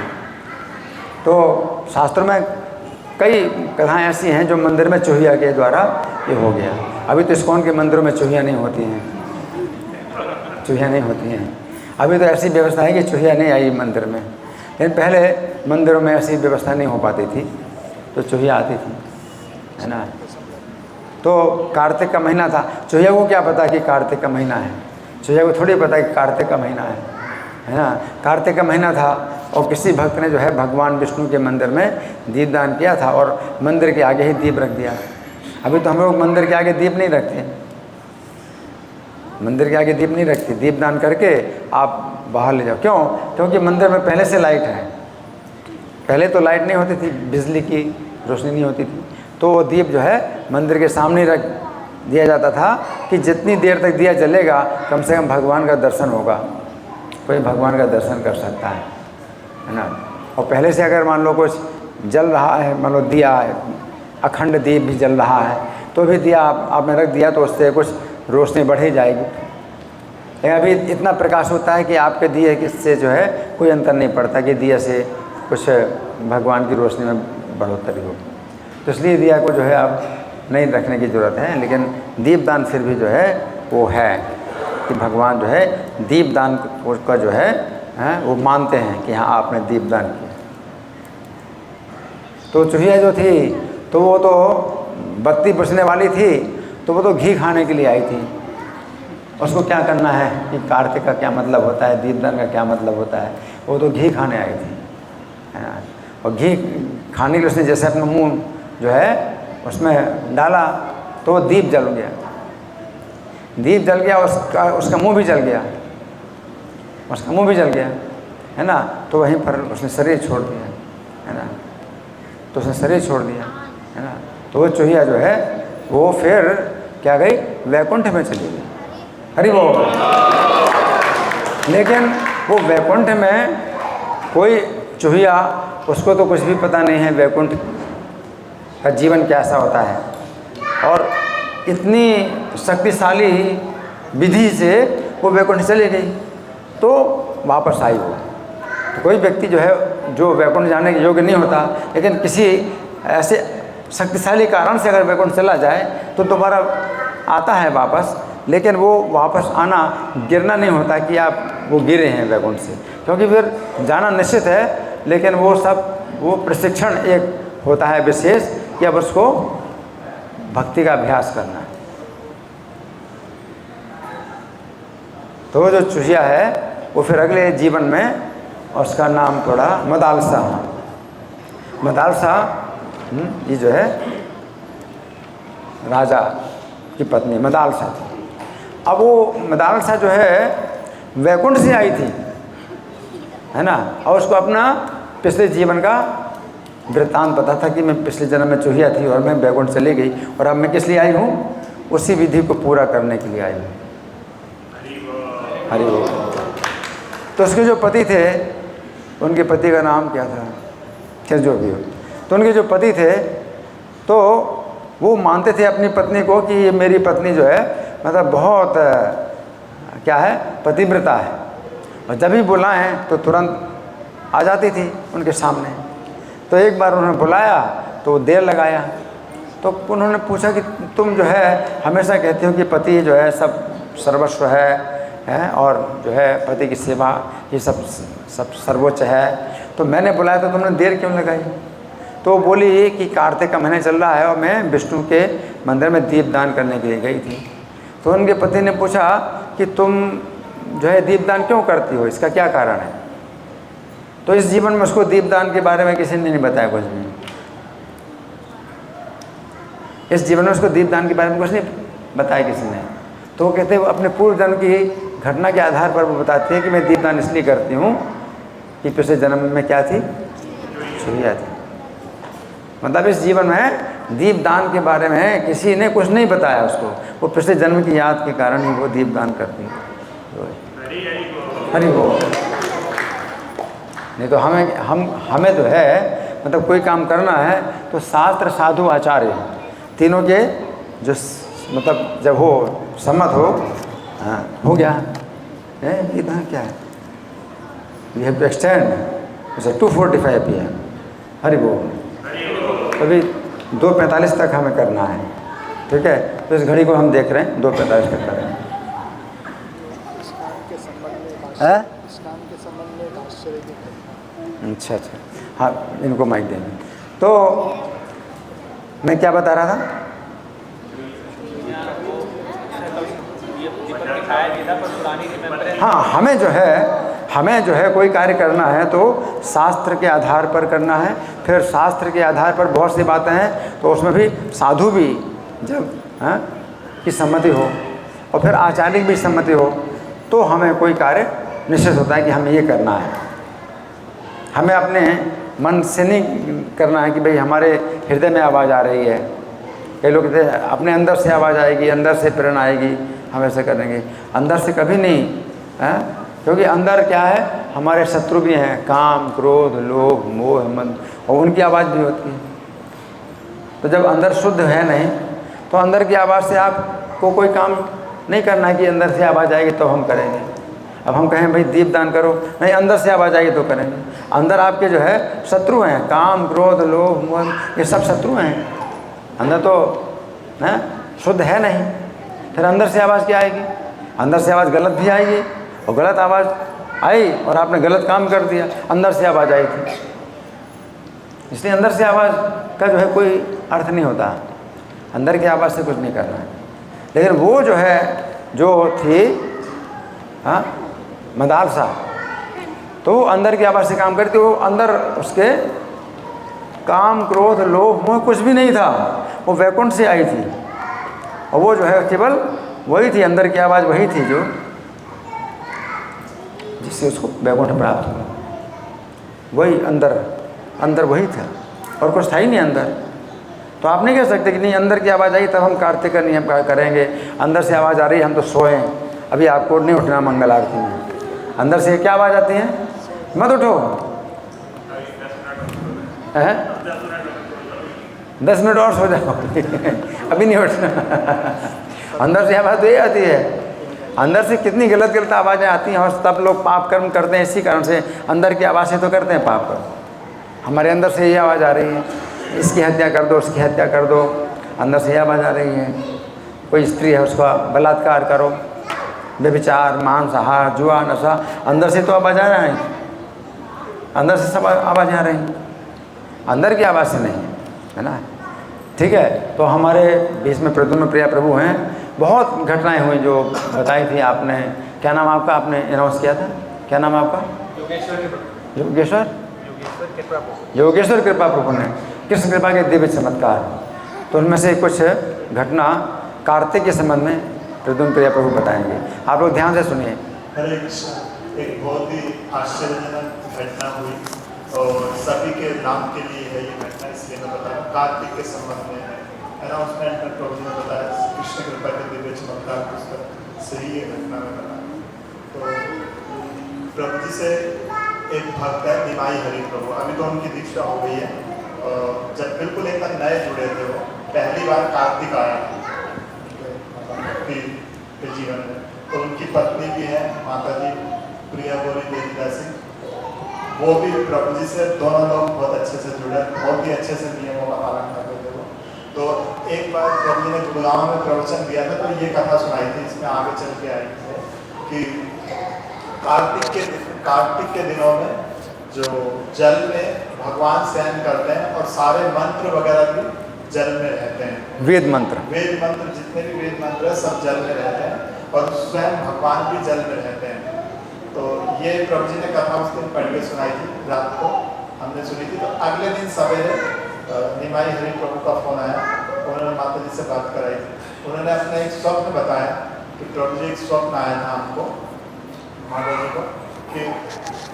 तो शास्त्रों में कई कथाएं ऐसी हैं जो मंदिर में चूहिया के द्वारा ये हो गया। अभी तो इस्कॉन के मंदिरों में चूहिया नहीं होती हैं, चूहिया नहीं होती हैं। अभी तो ऐसी व्यवस्था है कि चूहिया नहीं आई मंदिर में, लेकिन पहले मंदिरों में ऐसी व्यवस्था नहीं हो पाती थी तो चूहिया आती थी, है ना। तो कार्तिक का महीना था, चूहिया को क्या पता कि कार्तिक का महीना है? चूहिया को थोड़ी पता कि कार्तिक का महीना है ना। कार्तिक का महीना था और किसी भक्त ने जो है भगवान विष्णु के मंदिर में दीपदान किया था और मंदिर के आगे ही दीप रख दिया। अभी तो हम लोग मंदिर के आगे दीप नहीं रखते, मंदिर के आगे दीप नहीं रखते। दीपदान करके आप बाहर ले जाओ। क्यों? क्योंकि मंदिर में पहले से लाइट है। पहले तो लाइट नहीं होती थी, बिजली की रोशनी नहीं होती थी, तो वो दीप जो है मंदिर के सामने रख दिया जाता था कि जितनी देर तक दिया जलेगा कम से कम भगवान का दर्शन होगा, कोई भगवान का दर्शन कर सकता है ना। और पहले से अगर मान लो कुछ जल रहा है, मान लो दिया है, अखंड दीप भी जल रहा है, तो भी दिया आपने रख दिया तो उससे कुछ रोशनी बढ़ ही जाएगी। लेकिन अभी इतना प्रकाश होता है कि आपके दिए से जो है कोई अंतर नहीं पड़ता कि दिया से कुछ भगवान की रोशनी में बढ़ोतरी होगी। तो इसलिए दिया को जो है अब नहीं रखने की ज़रूरत है, लेकिन दीपदान फिर भी जो है वो है कि भगवान जो है दीपदान का जो है वो मानते हैं कि हाँ आपने दीपदान किया। तो चूहिया जो थी तो वो तो बत्ती बुझने वाली थी, तो वो तो घी खाने के लिए आई थी। उसको क्या करना है कि कार्तिक का क्या मतलब होता है, दीपदान का क्या मतलब होता है, वो तो घी खाने आई थी, है ना। और घी खाने के लिए उसने जैसे अपना मुंह जो है उसमें डाला तो दीप जल गया, दीप जल गया, उसका मुंह भी जल गया, उसका मुंह भी जल गया, है ना। तो वहीं पर उसने शरीर छोड़ दिया, है ना। तो उसने शरीर छोड़ दिया, है ना। तो वो चूहिया जो है वो फिर क्या गई, वैकुंठ में चली गई। हरि बोल। लेकिन वो वैकुंठ में कोई चूहिया, उसको तो कुछ भी पता नहीं है वैकुंठ का जीवन कैसा होता है, और इतनी शक्तिशाली विधि से वो वैकुंठ चली गई तो वापस आई हो। तो कोई व्यक्ति जो है जो वैकुंठ जाने के योग्य नहीं होता, लेकिन किसी ऐसे शक्तिशाली कारण से अगर वैकुंठ चला जाए तो दोबारा आता है वापस, लेकिन वो वापस आना गिरना नहीं होता कि आप वो गिरे हैं वैकुंठ से, क्योंकि फिर जाना निश्चित है, लेकिन वो प्रशिक्षण एक होता है विशेष कि अब उसको भक्ति का अभ्यास करना है। तो वो जो चूहिया है वो फिर अगले जीवन में उसका नाम पड़ा मदालसा। मदालसा ये जो है राजा की पत्नी मदालसा थी। अब वो मदालसा जो है वैकुंठ से आई थी, है ना, और उसको अपना पिछले जीवन का वृत्तांत पता था कि मैं पिछले जन्म में चूहिया थी और मैं वैकुंठ चली गई, और अब मैं किस लिए आई हूँ, उसी विधि को पूरा करने के लिए आई हूँ। हरि बोल। तो उसके जो पति थे, उनके पति का नाम क्या था, खैर जो भी हो, तो उनके जो पति थे तो वो मानते थे अपनी पत्नी को कि ये मेरी पत्नी जो है मतलब बहुत क्या है, पतिव्रता है, और जब भी बुलाएं तो तुरंत आ जाती थी उनके सामने। तो एक बार उन्होंने बुलाया तो देर लगाया, तो उन्होंने पूछा कि तुम जो है हमेशा कहती हो कि पति जो है सब सर्वस्व है और जो है पति की सेवा ये सब सर्वोच्च है, तो मैंने बुलाया तो तुमने देर क्यों लगाई। तो बोली कि कार्तिक का महीना चल रहा है और मैं विष्णु के मंदिर में दीपदान करने के लिए गई थी। तो उनके पति ने पूछा कि तुम जो है दीपदान क्यों करती हो, इसका क्या कारण है। तो इस जीवन में उसको दीपदान के बारे में किसी ने नहीं बताया कुछ भी, इस जीवन में उसको दीपदान के बारे में कुछ नहीं बताया किसी ने। तो वो कहते हैं अपने पूर्व जन्म की घटना के आधार पर वो बताते हैं कि मैं दीपदान इसलिए करती हूँ कि पिछले जन्म में क्या थी, चूहिया थी। मतलब इस जीवन में दीपदान के बारे में किसी ने कुछ नहीं बताया उसको, वो पिछले जन्म की याद के कारण ही वो दीपदान करती है। हरि बोल। नहीं तो हमें तो है मतलब कोई काम करना है तो शास्त्र साधु आचार्य तीनों के जो मतलब जब हो सम्मत हो, हाँ हो गया है, इधर क्या है, we have to extend 2:45 PM। Hari बोल। अभी 2:45 तक हमें करना है, ठीक है। तो इस घड़ी को हम देख रहे हैं 2:45 तक कर रहे हैं। अच्छा, हाँ इनको माइक देंगे। तो मैं क्या बता रहा था, हाँ हमें जो है कोई कार्य करना है तो शास्त्र के आधार पर करना है। फिर शास्त्र के आधार पर बहुत सी बातें हैं, तो उसमें भी साधु भी जब की सम्मति हो और फिर आचार्य की भी सम्मति हो तो हमें कोई कार्य निश्चित होता है कि हमें ये करना है। हमें अपने मन से नहीं करना है कि भाई हमारे हृदय में आवाज़ आ रही है, कई लोग कहते हैं अपने अंदर से आवाज़ आएगी, अंदर से प्रेरणा आएगी, हम ऐसे करेंगे। अंदर से कभी नहीं है, क्योंकि अंदर क्या है, हमारे शत्रु भी हैं, काम, क्रोध, लोभ, मोह, मद, और उनकी आवाज़ भी होती है। तो जब अंदर शुद्ध है नहीं, तो अंदर की आवाज़ से आपको कोई काम नहीं करना है कि अंदर से आवाज़ आएगी तो हम करेंगे। अब हम कहें भाई दीप दान करो, नहीं, अंदर से आवाज़ आएगी तो करेंगे। अंदर आपके जो है शत्रु हैं, काम, क्रोध, लोभ, मोह, ये सब शत्रु हैं। अंदर तो है शुद्ध है नहीं, फिर अंदर से आवाज़ क्या आएगी? अंदर से आवाज़ गलत भी आएगी, और गलत आवाज़ आई और आपने गलत काम कर दिया, अंदर से आवाज़ आई थी। इसलिए अंदर से आवाज़ का जो है कोई अर्थ नहीं होता, अंदर की आवाज़ से कुछ नहीं करना है। लेकिन वो जो है जो थी हाँ मदालसा, तो वो अंदर की आवाज़ से काम करती, वो अंदर उसके काम, क्रोध, लोभ, मोह कुछ भी नहीं था, वो वैकुंठ से आई थी। और वो जो है केवल वही थी, अंदर की आवाज़ वही थी जो जिससे उसको वैकुंठ प्राप्त हुआ। वही अंदर वही था, और कुछ था ही नहीं अंदर। तो आप नहीं कह सकते कि नहीं अंदर की आवाज़ आई तब हम कार्तिक का नियम करेंगे, अंदर से आवाज़ आ रही है हम तो सोएं, अभी आपको नहीं उठना मंगल आरती में। अंदर से क्या आवाज़ आती है? मत उठो, 10 मिनट और सो जाओ अभी नहीं उठना। अंदर से आवाज़ तो ये आती है, अंदर से कितनी गलत आवाज़ें आती हैं, और तब लोग पाप कर्म करते हैं। इसी कारण से अंदर की आवाज़ से तो करते हैं पाप कर्म। हमारे अंदर से ये आवाज़ आ रही है, इसकी हत्या कर दो, उसकी हत्या कर दो, अंदर से ये आवाज़ आ रही है। कोई स्त्री है उसका बलात्कार करो, व्यभिचार, मांसाहार, जुआ, नशा, अंदर से तो आवाज़ आ रहा है, अंदर से सब आवाज़ें आ रही हैं, अंदर की आवाज़ से नहीं, है ना। ठीक है, तो हमारे बीच में प्रद्युम्न प्रिया प्रभु हैं। बहुत घटनाएं हुई जो बताई थी आपने। क्या नाम आपका? आपने अनाउंस किया था, क्या नाम आपका? योगेश्वर कृपा प्रभु ने कृष्ण कृपा के दिव्य चमत्कार, तो उनमें से कुछ घटना कार्तिक के संबंध में प्रद्युम्न प्रिया प्रभु बताएंगे। आप लोग ध्यान से सुनिए। हरे कृष्ण। एक बहुत ही आश्चर्यजनक घटना हुई और सभी के नाम के लिए है ये घटना, इसलिए मैं बता रहा हूँ। कार्तिक के संबंध में है, अनाउंसमेंट में प्रभु ने बताया कृष्ण कृपा के दिव्य चमत्कार पुस्तक से ही ये घटना में बता। तो प्रभु जी से एक भक्त है निमाई हरि प्रभु, अभी तो उनकी दीक्षा हो गई है। जब बिल्कुल एक नए जुड़े थे वो, पहली बार कार्तिक आया के जीवन में, तो उनकी पत्नी भी है माता जी प्रिया गौरी देवी सिंह, वो भी प्रभु जी से, दोनों लोग बहुत अच्छे से जुड़े, बहुत ही अच्छे से नियमों का पालन करते थे वो। तो एक बार प्रभु जी ने गुड़गांव में प्रवचन दिया था, तो ये कथा सुनाई थी, इसमें आगे चल के आई थी कि कार्तिक के दिनों में जो जल में भगवान शयन करते हैं, और सारे मंत्र वगैरह भी जल में रहते हैं। वेद मंत्र जितने भी वेद मंत्र है सब जल में रहते हैं, और स्वयं भगवान भी जल में रहते हैं। तो ये प्रभु जी ने कथा उस दिन पढ़ के सुनाई थी, रात को हमने सुनी थी। तो अगले दिन सवेरे निमाई हरि प्रभु का फोन आया, उन्होंने माता जी से बात कराई थी। उन्होंने अपना एक स्वप्न बताया कि प्रभु जी एक स्वप्न आया था हमको, माता जी को, कि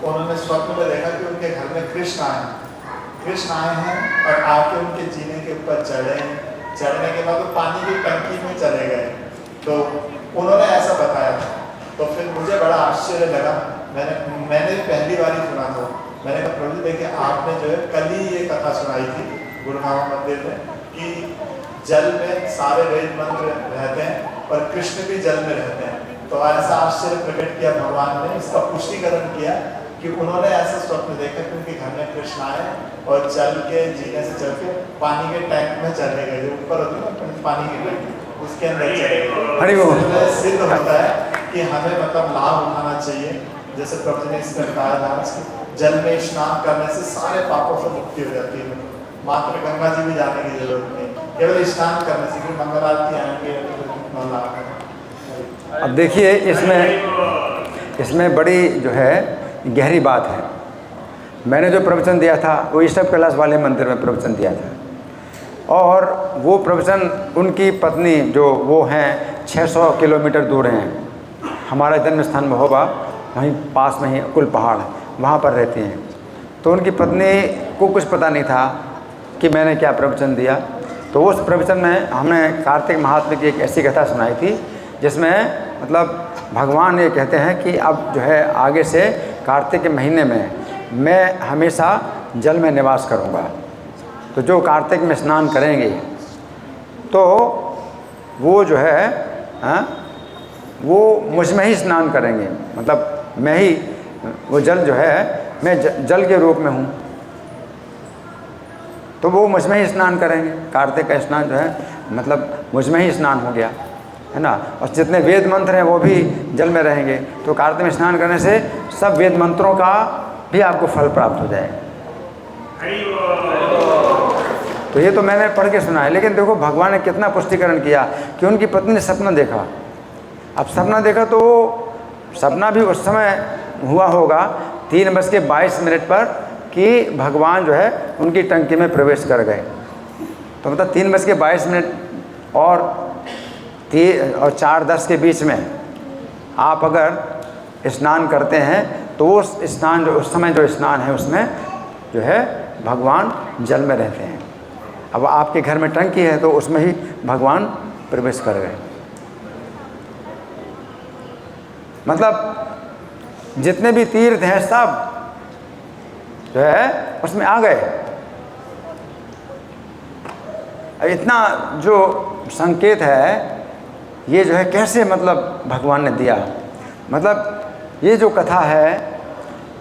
उन्होंने स्वप्न में देखा कि उनके घर में कृष्ण आए हैं और आके उनके जीने के ऊपर चढ़ने के बाद वो पानी की टंकी में चले गए। तो उन्होंने ऐसा बताया था। तो फिर मुझे बड़ा आश्चर्य लगा, मैंने पहली बार ही सुना था। मैंने कहा प्रभु जी देखिए, आपने जो है कल ही ये कथा सुनाई थी गुड़गांव मंदिर में कि जल में सारे वेद मंत्र रहते हैं और कृष्ण भी जल में रहते हैं। तो ऐसा आश्चर्य प्रकट किया भगवान ने, इसका पुष्टिकरण किया कि उन्होंने ऐसा स्वप्न देखा कि उनके घर में कृष्ण आए और चल के जीने से चल के पानी के टैंक में चले गए, जो ऊपर होती है ना पानी की टैंक, उसके अंदर चले गए। सिद्ध होता है कि हमें मतलब लाभ उठाना चाहिए, जैसे प्रभु जी ने इसमें बताया था, जल में स्नान करने से सारे पापों से मुक्ति हो जाती है। मात्र गंगा जी भी जाने की जरूरत नहीं, केवल स्नान करने से मंगल आरती आएंगे तो कितना लाभ है। अब देखिए इसमें बड़ी जो है गहरी बात है। मैंने जो प्रवचन दिया था वो ईश्वर कैलाश वाले मंदिर में प्रवचन दिया था, और वो प्रवचन उनकी पत्नी जो वो हैं 600 किलोमीटर दूर हैं, हमारा जन्म स्थान महोबा वहीं पास में ही कुल पहाड़ है, वहाँ पर रहती हैं। तो उनकी पत्नी को कुछ पता नहीं था कि मैंने क्या प्रवचन दिया। तो उस प्रवचन में हमने कार्तिक महात्म्य की एक ऐसी कथा सुनाई थी जिसमें मतलब भगवान ये कहते हैं कि अब जो है आगे से कार्तिक के महीने में मैं हमेशा जल में निवास करूँगा। तो जो कार्तिक में स्नान करेंगे तो वो जो है वो मुझ में ही स्नान करेंगे, मतलब मैं ही वो जल जो है मैं जल के रूप में हूँ, तो वो मुझ में ही स्नान करेंगे। कार्तिक का स्नान जो है मतलब मुझ में ही स्नान हो गया, है ना। और जितने वेद मंत्र हैं वो भी जल में रहेंगे। तो कार्तिक में स्नान करने से सब वेद मंत्रों का भी आपको फल प्राप्त हो जाएगा। तो ये तो मैंने पढ़ के सुना है, लेकिन देखो भगवान ने कितना पुष्टिकरण किया कि उनकी पत्नी ने सपना देखा। अब सपना देखा तो सपना भी उस समय हुआ होगा 3:22 पर कि भगवान जो है उनकी टंकी में प्रवेश कर गए। तो मतलब 3:22 और 4:10 के बीच में आप अगर स्नान करते हैं तो उस स्नान जो उस समय जो स्नान है उसमें जो है भगवान जल में रहते हैं। अब आपके घर में टंकी है तो उसमें ही भगवान प्रवेश कर गए। मतलब जितने भी तीर्थ हैं सब जो है उसमें आ गए। अब इतना जो संकेत है ये जो है कैसे मतलब भगवान ने दिया। मतलब ये जो कथा है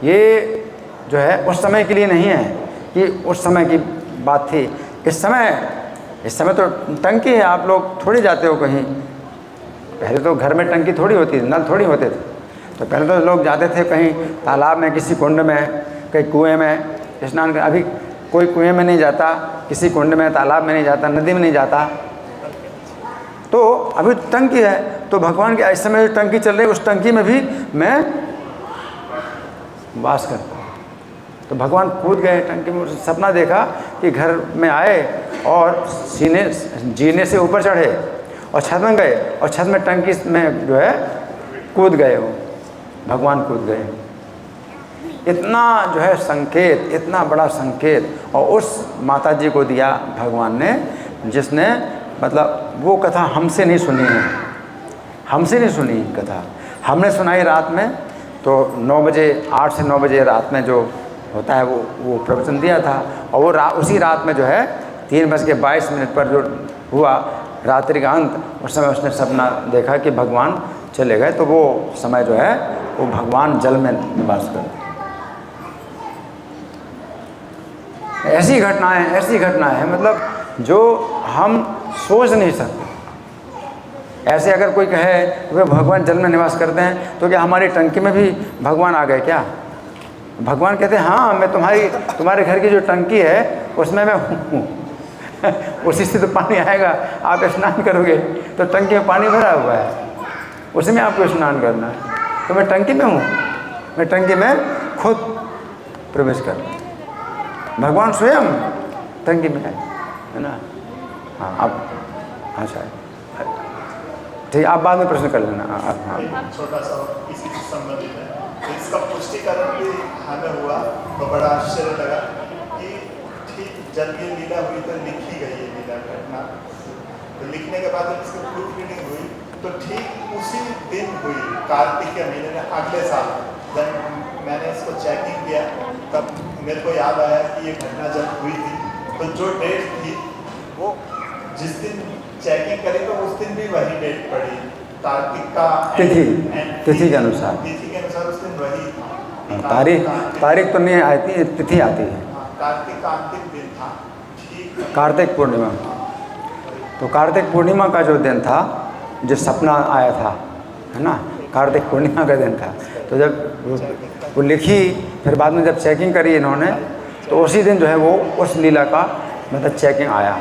ये जो है उस समय के लिए नहीं है कि उस समय की बात थी। इस समय तो टंकी है, आप लोग थोड़ी जाते हो कहीं। पहले तो घर में टंकी थोड़ी होती थी, नल थोड़ी होते थे। तो पहले तो लोग जाते थे कहीं तालाब में, किसी कुंड में, कहीं कुएं में स्नान कर। अभी कोई कुएं में नहीं जाता, किसी कुंड में, तालाब में नहीं जाता, नदी में नहीं जाता। तो अभी टंकी है तो भगवान के इस समय जो टंकी चल रही है उस टंकी में भी मैं वास करता हूँ। तो भगवान कूद गए टंकी में। सपना देखा कि घर में आए और जीने से ऊपर चढ़े और छत में गए और छत में टंकी में जो है कूद गए, वो भगवान कूद गए। इतना जो है संकेत, इतना बड़ा संकेत और उस माता जी को दिया भगवान ने जिसने मतलब वो कथा हमसे नहीं सुनी है, हमसे नहीं सुनी कथा। हमने सुनाई रात में, तो 9 बजे 8 से 9 बजे रात में जो होता है वो प्रवचन दिया था। और वो उसी रात में जो है 3:22 पर जो हुआ रात्रि का अंत, उस समय उसने सपना देखा कि भगवान चले गए। तो वो समय जो है वो भगवान जल में निवास करते। ऐसी घटनाएं हैं मतलब जो हम सोच नहीं सकते। ऐसे अगर कोई कहे वे भगवान जल में निवास करते हैं तो क्या हमारी टंकी में भी भगवान आ गए क्या? भगवान कहते हैं हाँ, मैं तुम्हारे घर की जो टंकी है उसमें मैं हूँ। उसी से तो पानी आएगा, आप स्नान करोगे तो टंकी में पानी भरा हुआ है, उसी में आपको स्नान करना है। तो मैं टंकी में हूँ, मैं टंकी में खुद प्रवेश कर रहा हूँ। भगवान स्वयं टंकी में है ना। हाँ आप, हाँ शायद ठीक, आप बाद में प्रश्न कर लेना। हाँ छोटा सा इसी से संबंधित है। तो इसका पुष्टिकरण भी हमें हुआ तो बड़ा आश्चर्य लगा कि ठीक जब ये लीला हुई तो लिखी गई ये लीला घटना। तो लिखने के बाद जब इसकी प्रूफ रीडिंग हुई तो ठीक उसी दिन हुई, कार्तिक के महीने में अगले साल। जब मैंने इसको चेकिंग किया तब मेरे को याद आया कि ये घटना जब हुई थी तो जो डेट थी वो जिस दिन चेकिंग करी तो उस दिन भी वही डेट पड़ी, कार्तिक का तिथि के अनुसार उस दिन वही था। तारीख तो नहीं आती, तिथि आती है। कार्तिक का अंतिम दिन था, ठीक कार्तिक पूर्णिमा। तो कार्तिक पूर्णिमा का जो दिन था, जो सपना आया था, है ना, कार्तिक पूर्णिमा का दिन था। तो जब वो लिखी, फिर बाद में जब चेकिंग करी इन्होंने तो उसी दिन जो है वो उस लीला का मतलब चेकिंग आया।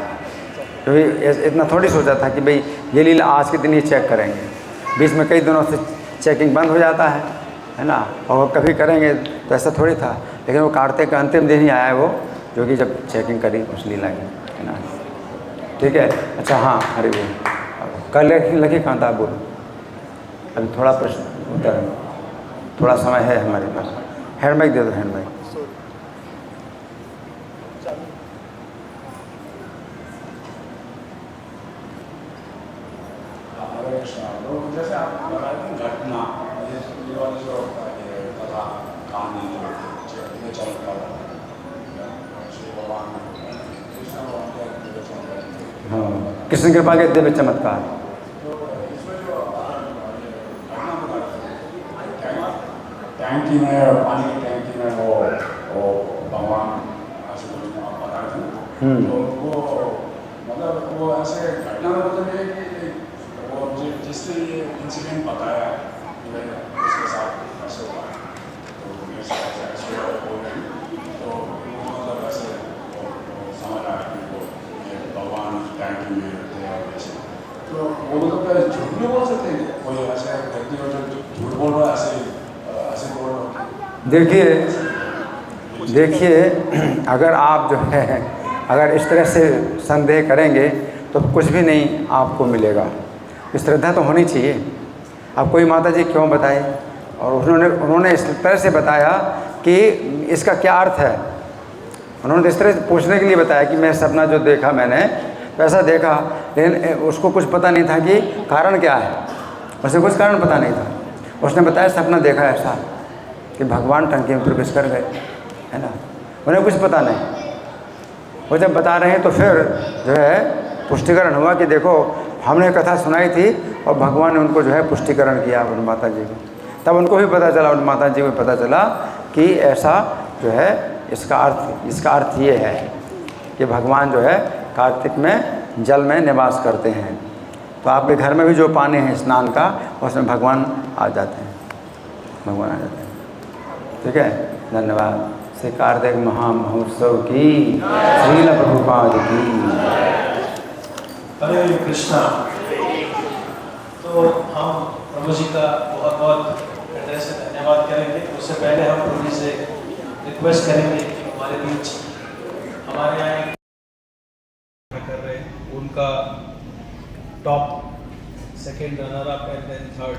तो इतना थोड़ी सोचा था कि भाई ये लीला आज के दिन ही चेक करेंगे, बीच में कई दिनों से चेकिंग बंद हो जाता है ना, और कभी करेंगे तो ऐसा थोड़ी था। लेकिन वो कार्तिक का अंतिम दिन ही आया है वो, जो कि जब चेकिंग करी उस लीला की, है ना। ठीक है, अच्छा हाँ, अरे वो कल लगे कहाँ था, बोलो। अभी थोड़ा प्रश्न उत्तर, थोड़ा समय है हमारे पास। हैंड माइक दे दो, हैंड माइक। जैसे आप बता रहे थे घटना, ये वाली जो कथा कहानी जो चमत्कार श्री भगवान कृष्ण भगवान के दिव्य चमत्कार, हाँ, कृष्ण कृपा के दिव्य चमत्कार। तो इसमें जो घटना बता रहे थे, टैंकी में, पानी की टैंकी में वो भगवान आशुतोष ने आप बता रहे थे ना, तो वो मतलब वो ऐसे घटना में मतलब ये कि वो मुझे जिसने ये इंसिडेंट बताया कि भाई उसके साथ ऐसे हुआ, तो मेरे साथ ऐसे हो गई, तो वो मतलब ऐसे समझ आया कि वो ये भगवान टैंकी में रहते हैं और ऐसे, तो वो मतलब झूठ नहीं बोल सकते कोई ऐसे व्यक्ति को जो झूठ बोल रहा है ऐसे बोल रहा। देखिए अगर आप जो है अगर इस तरह से संदेह करेंगे तो कुछ भी नहीं आपको मिलेगा। श्रद्धा तो होनी चाहिए। अब कोई माता जी क्यों बताए, और उन्होंने इस तरह से बताया कि इसका क्या अर्थ है। उन्होंने इस तरह से पूछने के लिए बताया कि मैं सपना जो देखा मैंने वैसा देखा, लेकिन उसको कुछ पता नहीं था कि कारण क्या है, उसे कुछ कारण पता नहीं था। उसने बताया सपना देखा ऐसा कि भगवान टंकी में प्रवेश कर गए, है ना, उन्हें कुछ पता नहीं। वो जब बता रहे हैं तो फिर जो है पुष्टिकरण हुआ कि देखो हमने कथा सुनाई थी और भगवान ने उनको जो है पुष्टिकरण किया उन माता जी को। तब उनको भी पता चला, उन माता जी को पता चला कि ऐसा जो है इसका अर्थ ये है कि भगवान जो है कार्तिक में जल में निवास करते हैं। तो आपके घर में भी जो पानी है स्नान का उसमें भगवान आ जाते हैं, भगवान आ जाते हैं। ठीक है, धन्यवाद। श्री कार्तिक महामहोत्सव की, श्रील प्रभुपाद की। हरे कृष्णा। तो हम प्रभु जी का बहुत बहुत हृदय से धन्यवाद करेंगे। उससे पहले हम प्रभु जी से रिक्वेस्ट करेंगे कि हमारे बीच हमारे यहाँ कर रहे हैं उनका top second runner up and then third,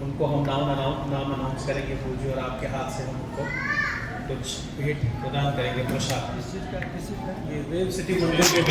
उनको हम नाम अनाउंस करेंगे प्रभु जी, और आपके हाथ से हम उनको कुछ भेंट प्रदान करेंगे, प्रसाद। ये वेव सिटी मंदिर के